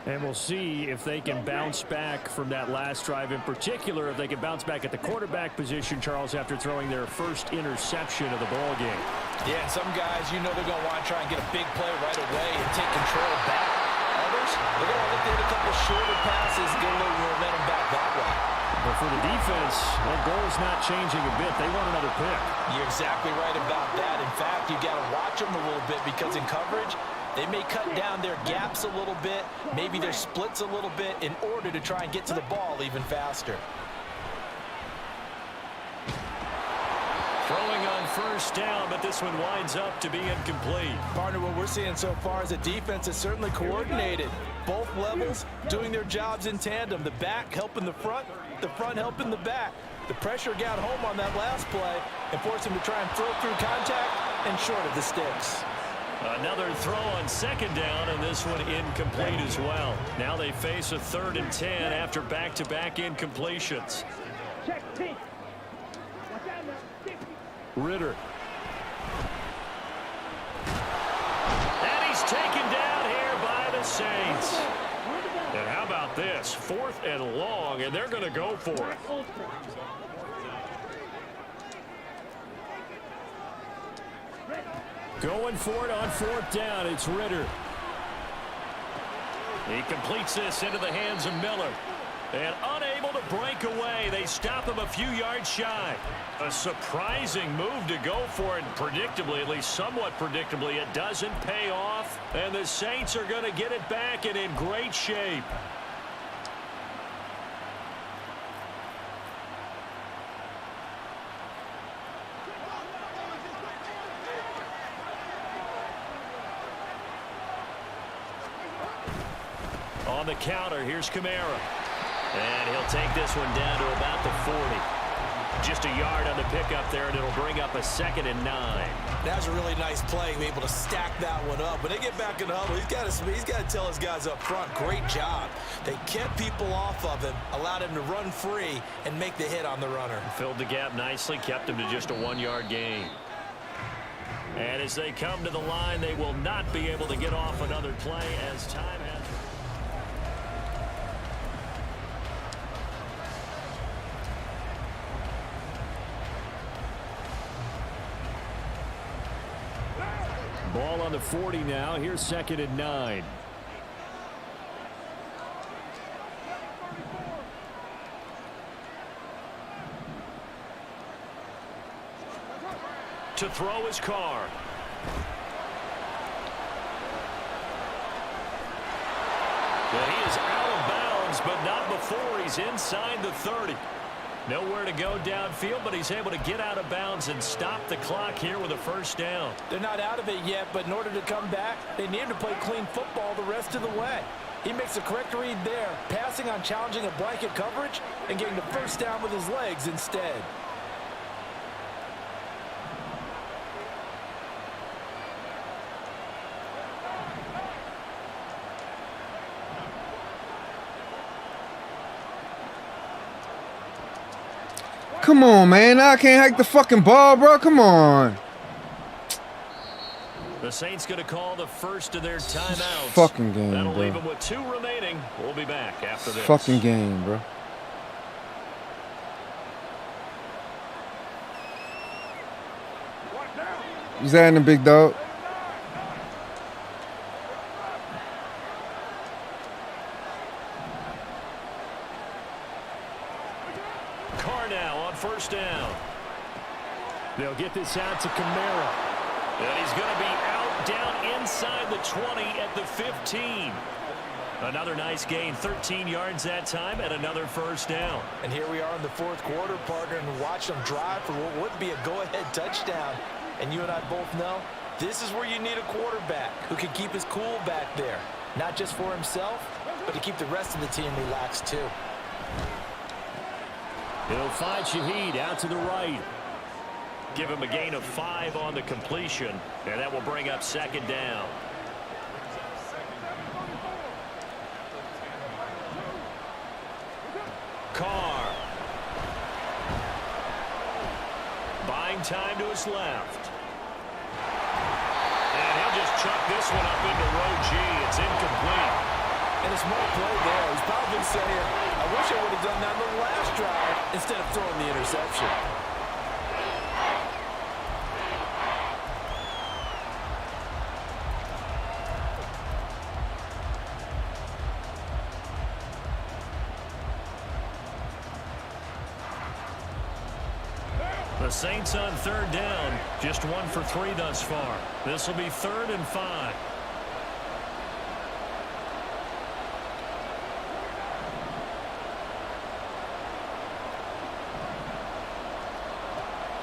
And we'll see if they can bounce back from that last drive, in particular, if they can bounce back at the quarterback position, Charles, after throwing their first interception of the ball game.
Yeah, and some guys, you know they're going to want to try and get a big play right away and take control back. Others, they're going to look at a couple shorter passes and get a little momentum back that way.
But for the defense, that goal's not changing a bit. They want another pick.
You're exactly right about that. In fact, you got to watch them a little bit, because in coverage, they may cut down their gaps a little bit, maybe their splits a little bit, in order to try and get to the ball even faster.
Throwing on 1st down, but this one winds up to be incomplete.
Partner, what we're seeing so far is the defense is certainly coordinated. Both levels doing their jobs in tandem. The back helping the front helping the back. The pressure got home on that last play and forced him to try and throw through contact and short of the sticks.
Another throw on 2nd down, and this one incomplete as well. Now they face a 3rd and 10 after back-to-back incompletions. Ritter. And he's taken down here by the Saints. And how about this? 4th and long, and they're going to go for it. Going for it on 4th down. It's Ritter. He completes this into the hands of Miller. And unable to break away. They stop him a few yards shy. A surprising move to go for it. Predictably, at least somewhat predictably, it doesn't pay off. And the Saints are going to get it back and in great shape. On the counter, here's Kamara. And he'll take this one down to about the 40. Just a yard on the pickup there, and it'll bring up a 2nd and 9.
That's a really nice play, be able to stack that one up. When they get back in the huddle, he's got to tell his guys up front, great job. They kept people off of him, allowed him to run free and make the hit on the runner.
Filled the gap nicely, kept him to just a 1-yard gain. And as they come to the line, they will not be able to get off another play as time has. Ball on the 40 now. Here's 2nd and 9. To throw his car. Well, he is out of bounds, but not before he's inside the 30. Nowhere to go downfield, but he's able to get out of bounds and stop the clock here with a 1st down.
They're not out of it yet, but in order to come back, they need to play clean football the rest of the way. He makes a correct read there, passing on challenging a blanket coverage and getting the 1st down with his legs instead.
Come on, man. I can't hack the fucking ball, bro. Come on.
The Saints going to call the first of their timeouts.
Fucking game,
That'll
bro.
leave them with 2 remaining. We'll be back after this.
Fucking game, bro. Who's that in the big dog?
Carr now on 1st down. They'll get this out to Kamara. And he's going to be out down inside the 20 at the 15. Another nice gain, 13 yards that time, and another 1st down.
And here we are in the 4th quarter, partner, and watch them drive for what would be a go-ahead touchdown. And you and I both know this is where you need a quarterback who can keep his cool back there. Not just for himself, but to keep the rest of the team relaxed too.
He'll find Shaheed out to the right. Give him a gain of 5 on the completion, and that will bring up 2nd down. Carr. Buying time to his left. And he'll just chuck this one up into row G. It's incomplete.
And a smart play there. He's probably saying, I wish I would have done that on the last drive instead of throwing the interception.
The Saints on 3rd down, just 1 for 3 thus far. This will be 3rd and 5.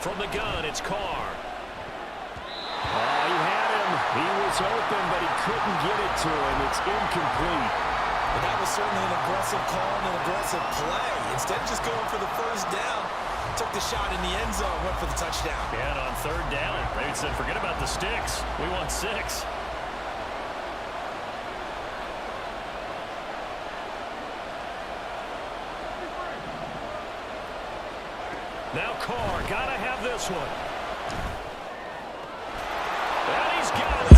From the gun, it's Carr. Oh, he had him. He was open, but he couldn't get it to him. It's incomplete.
But that was certainly an aggressive call and an aggressive play. Instead of just going for the 1st down, took the shot in the end zone, went for the touchdown.
Yeah, and on 3rd down, they said, forget about the sticks. We want 6. Now Carr, gotta have this one. And he's got it.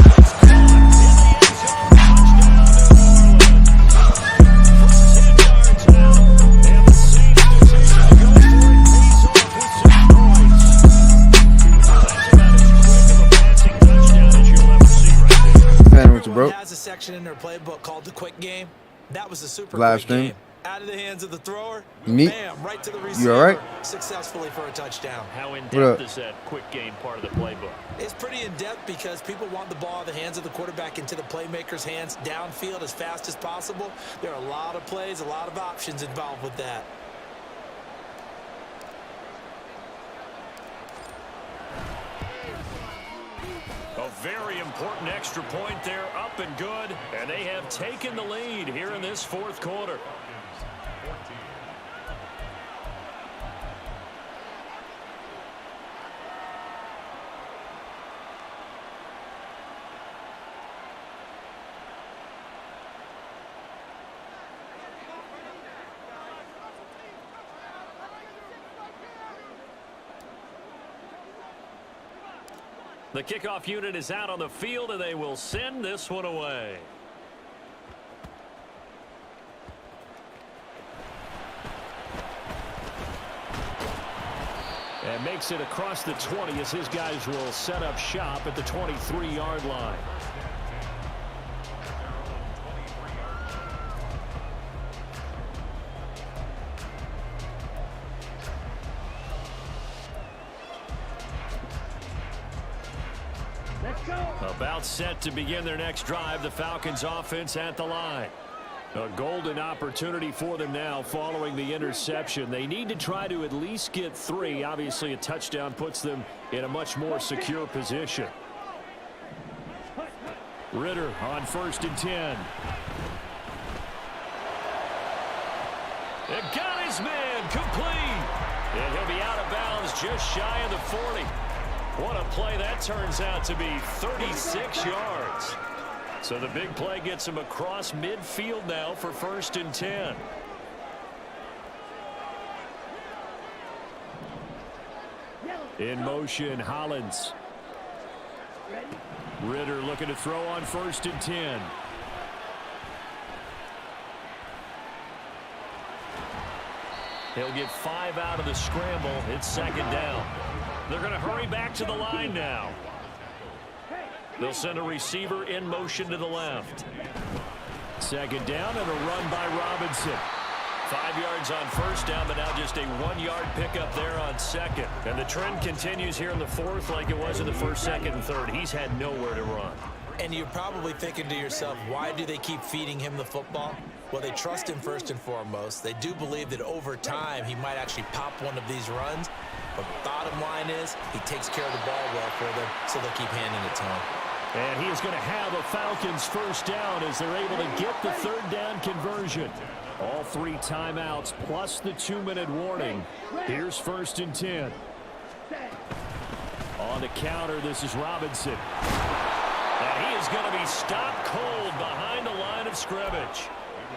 Bro.
Has a section in their playbook called the quick game. That was a super
Live
quick
stream.
game.
Out of the hands of the thrower.
Me?
Bam, right to the receiver.
You all right?
Successfully for a touchdown.
How in-depth is that quick game part of the playbook?
It's pretty in-depth because people want the ball in the hands of the quarterback into the playmaker's hands downfield as fast as possible. There are a lot of plays, a lot of options involved with that.
A very important extra point there, up and good, and they have taken the lead here in this fourth quarter. The kickoff unit is out on the field, and they will send this one away. And makes it across the 20 as his guys will set up shop at the 23-yard line. About set to begin their next drive, the Falcons offense at the line. A golden opportunity for them now following the interception. They need to try to at least get 3. Obviously, a touchdown puts them in a much more secure position. Ritter on 1st and 10. It got his man complete. And he'll be out of bounds just shy of the 40. What a play that turns out to be, 36 yards. So the big play gets him across midfield now for 1st and 10. In motion, Hollins. Ritter looking to throw on 1st and 10. He'll get 5 out of the scramble. It's 2nd down. They're going to hurry back to the line now. They'll send a receiver in motion to the left. 2nd down and a run by Robinson. 5 yards on 1st down, but now just a 1-yard pickup there on 2nd. And the trend continues here in the 4th like it was in the 1st, 2nd, and 3rd. He's had nowhere to run.
And you're probably thinking to yourself, why do they keep feeding him the football? Well, they trust him first and foremost. They do believe that over time he might actually pop one of these runs. But the bottom line is he takes care of the ball well for them, so they'll keep handing it to him.
And he is going to have a Falcons 1st down as they're able to get the 3rd down conversion. All 3 timeouts plus the 2-minute warning. Here's 1st and 10. On the counter, this is Robinson. And he is going to be stopped cold behind the line of scrimmage.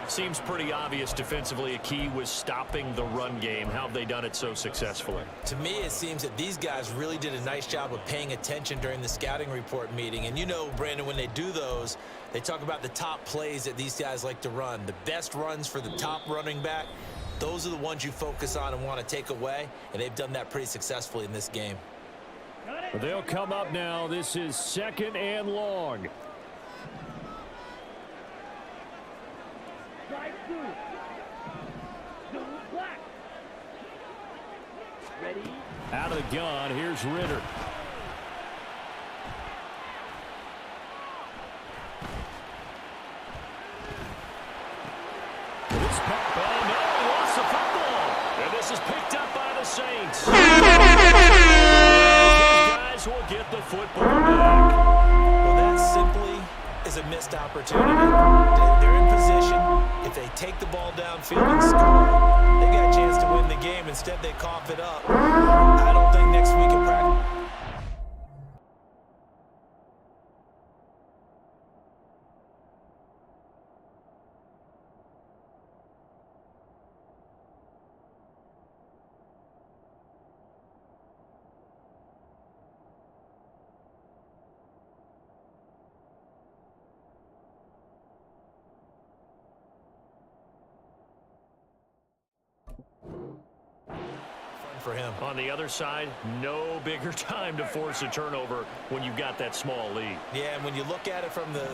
Seems pretty obvious defensively a key was stopping the run game. How have they done it so successfully?
To me, it seems that these guys really did a nice job of paying attention during the scouting report meeting. And you know, Brandon, when they do those, they talk about the top plays that these guys like to run. The best runs for the top running back, those are the ones you focus on and want to take away. And they've done that pretty successfully in this game.
They'll come up now. This is 2nd and long. Out of the gun, here's Ritter. This pop, oh no, he lost the football. And this is picked up by the Saints. These guys will get the football back.
Well, that simply is a missed opportunity. They're in position. If they take the ball downfield and score, they got a chance to win the game. Instead, they cough it up. I don't think next week in practice. For him.
On the other side, no bigger time to force a turnover when you've got that small lead.
Yeah, and when you look at it from the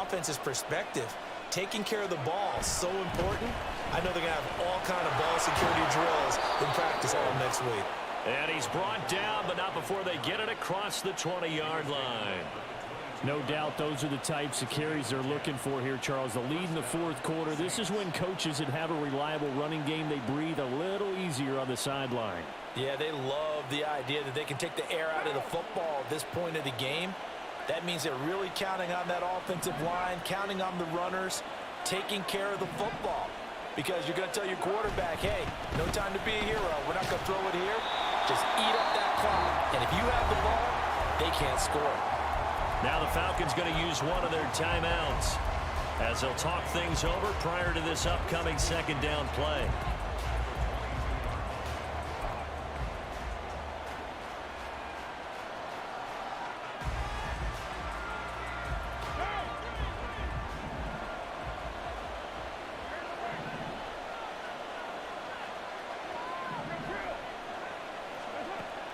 offense's perspective, taking care of the ball is so important.
I know they're going to have all kind of ball security drills in practice all next week.
And he's brought down, but not before they get it across the 20-yard line.
No doubt those are the types of carries they're looking for here, Charles. The lead in the fourth quarter. This is when coaches that have a reliable running game, they breathe a little easier on the sideline.
Yeah, they love the idea that they can take the air out of the football at this point of the game. That means they're really counting on that offensive line, counting on the runners, taking care of the football. Because you're going to tell your quarterback, hey, no time to be a hero. We're not going to throw it here. Just eat up that clock. And if you have the ball, they can't score.
Now the Falcons going to use one of their timeouts as they'll talk things over prior to this upcoming second down play.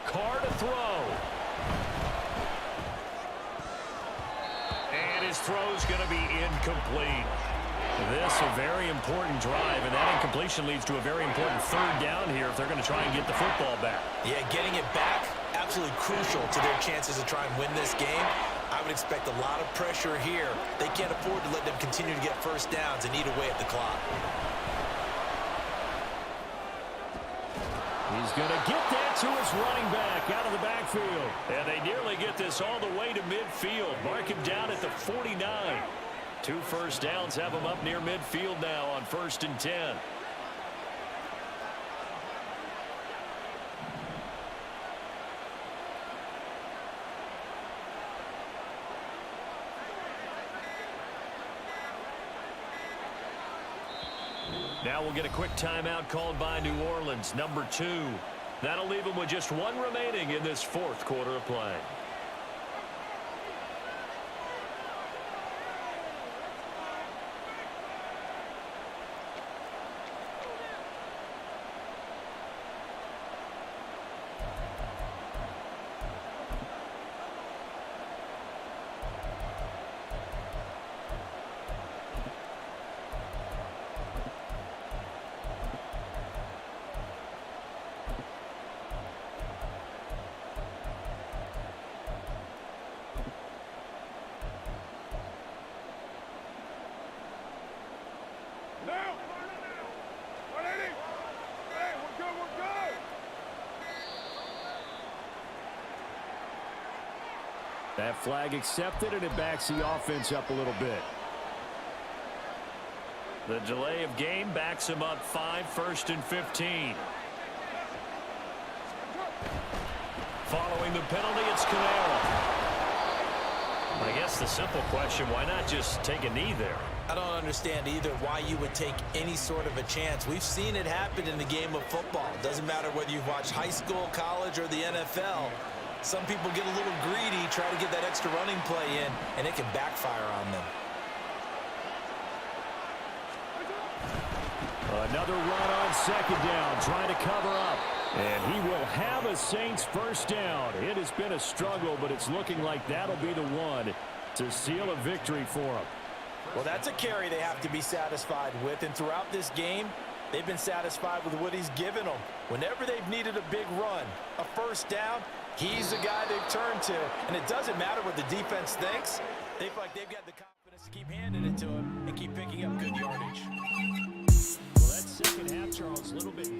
Carr to throw. And his throw's going to be incomplete. This a very important drive, and that incompletion leads to a very important third down here if they're going to try and get the football back.
Yeah, getting it back, absolutely crucial to their chances to try and win this game. I would expect a lot of pressure here. They can't afford to let them continue to get first downs and eat away at the clock.
He's going to get that to his running back out of the backfield.
And they nearly get this all the way to midfield. Mark him down at the 49. 2 first downs have him up near midfield now on 1st and 10. Now we'll get a quick timeout called by New Orleans, number 2. That'll leave them with just 1 remaining in this fourth quarter of play.
Now! 180! Hey, we're good, we're good!
That flag accepted, and it backs the offense up a little bit.
The delay of game backs him up 5, 1st and 15. Following the penalty, it's Camara. I guess the simple question, why not just take a knee there?
I don't understand either why you would take any sort of a chance. We've seen it happen in the game of football. It doesn't matter whether you've watched high school, college, or the NFL. Some people get a little greedy, try to get that extra running play in, and it can backfire on them.
Another run on second down, trying to cover up. And he will have a Saints first down. It has been a struggle, but it's looking like that'll be the one to seal a victory for him.
Well, that's a carry they have to be satisfied with, and throughout this game, they've been satisfied with what he's given them. Whenever they've needed a big run, a first down, he's the guy they've turned to. And it doesn't matter what the defense thinks. They feel like they've got the confidence to keep handing it to him and keep picking up good yardage.
Well, that second half, Charles, a little bit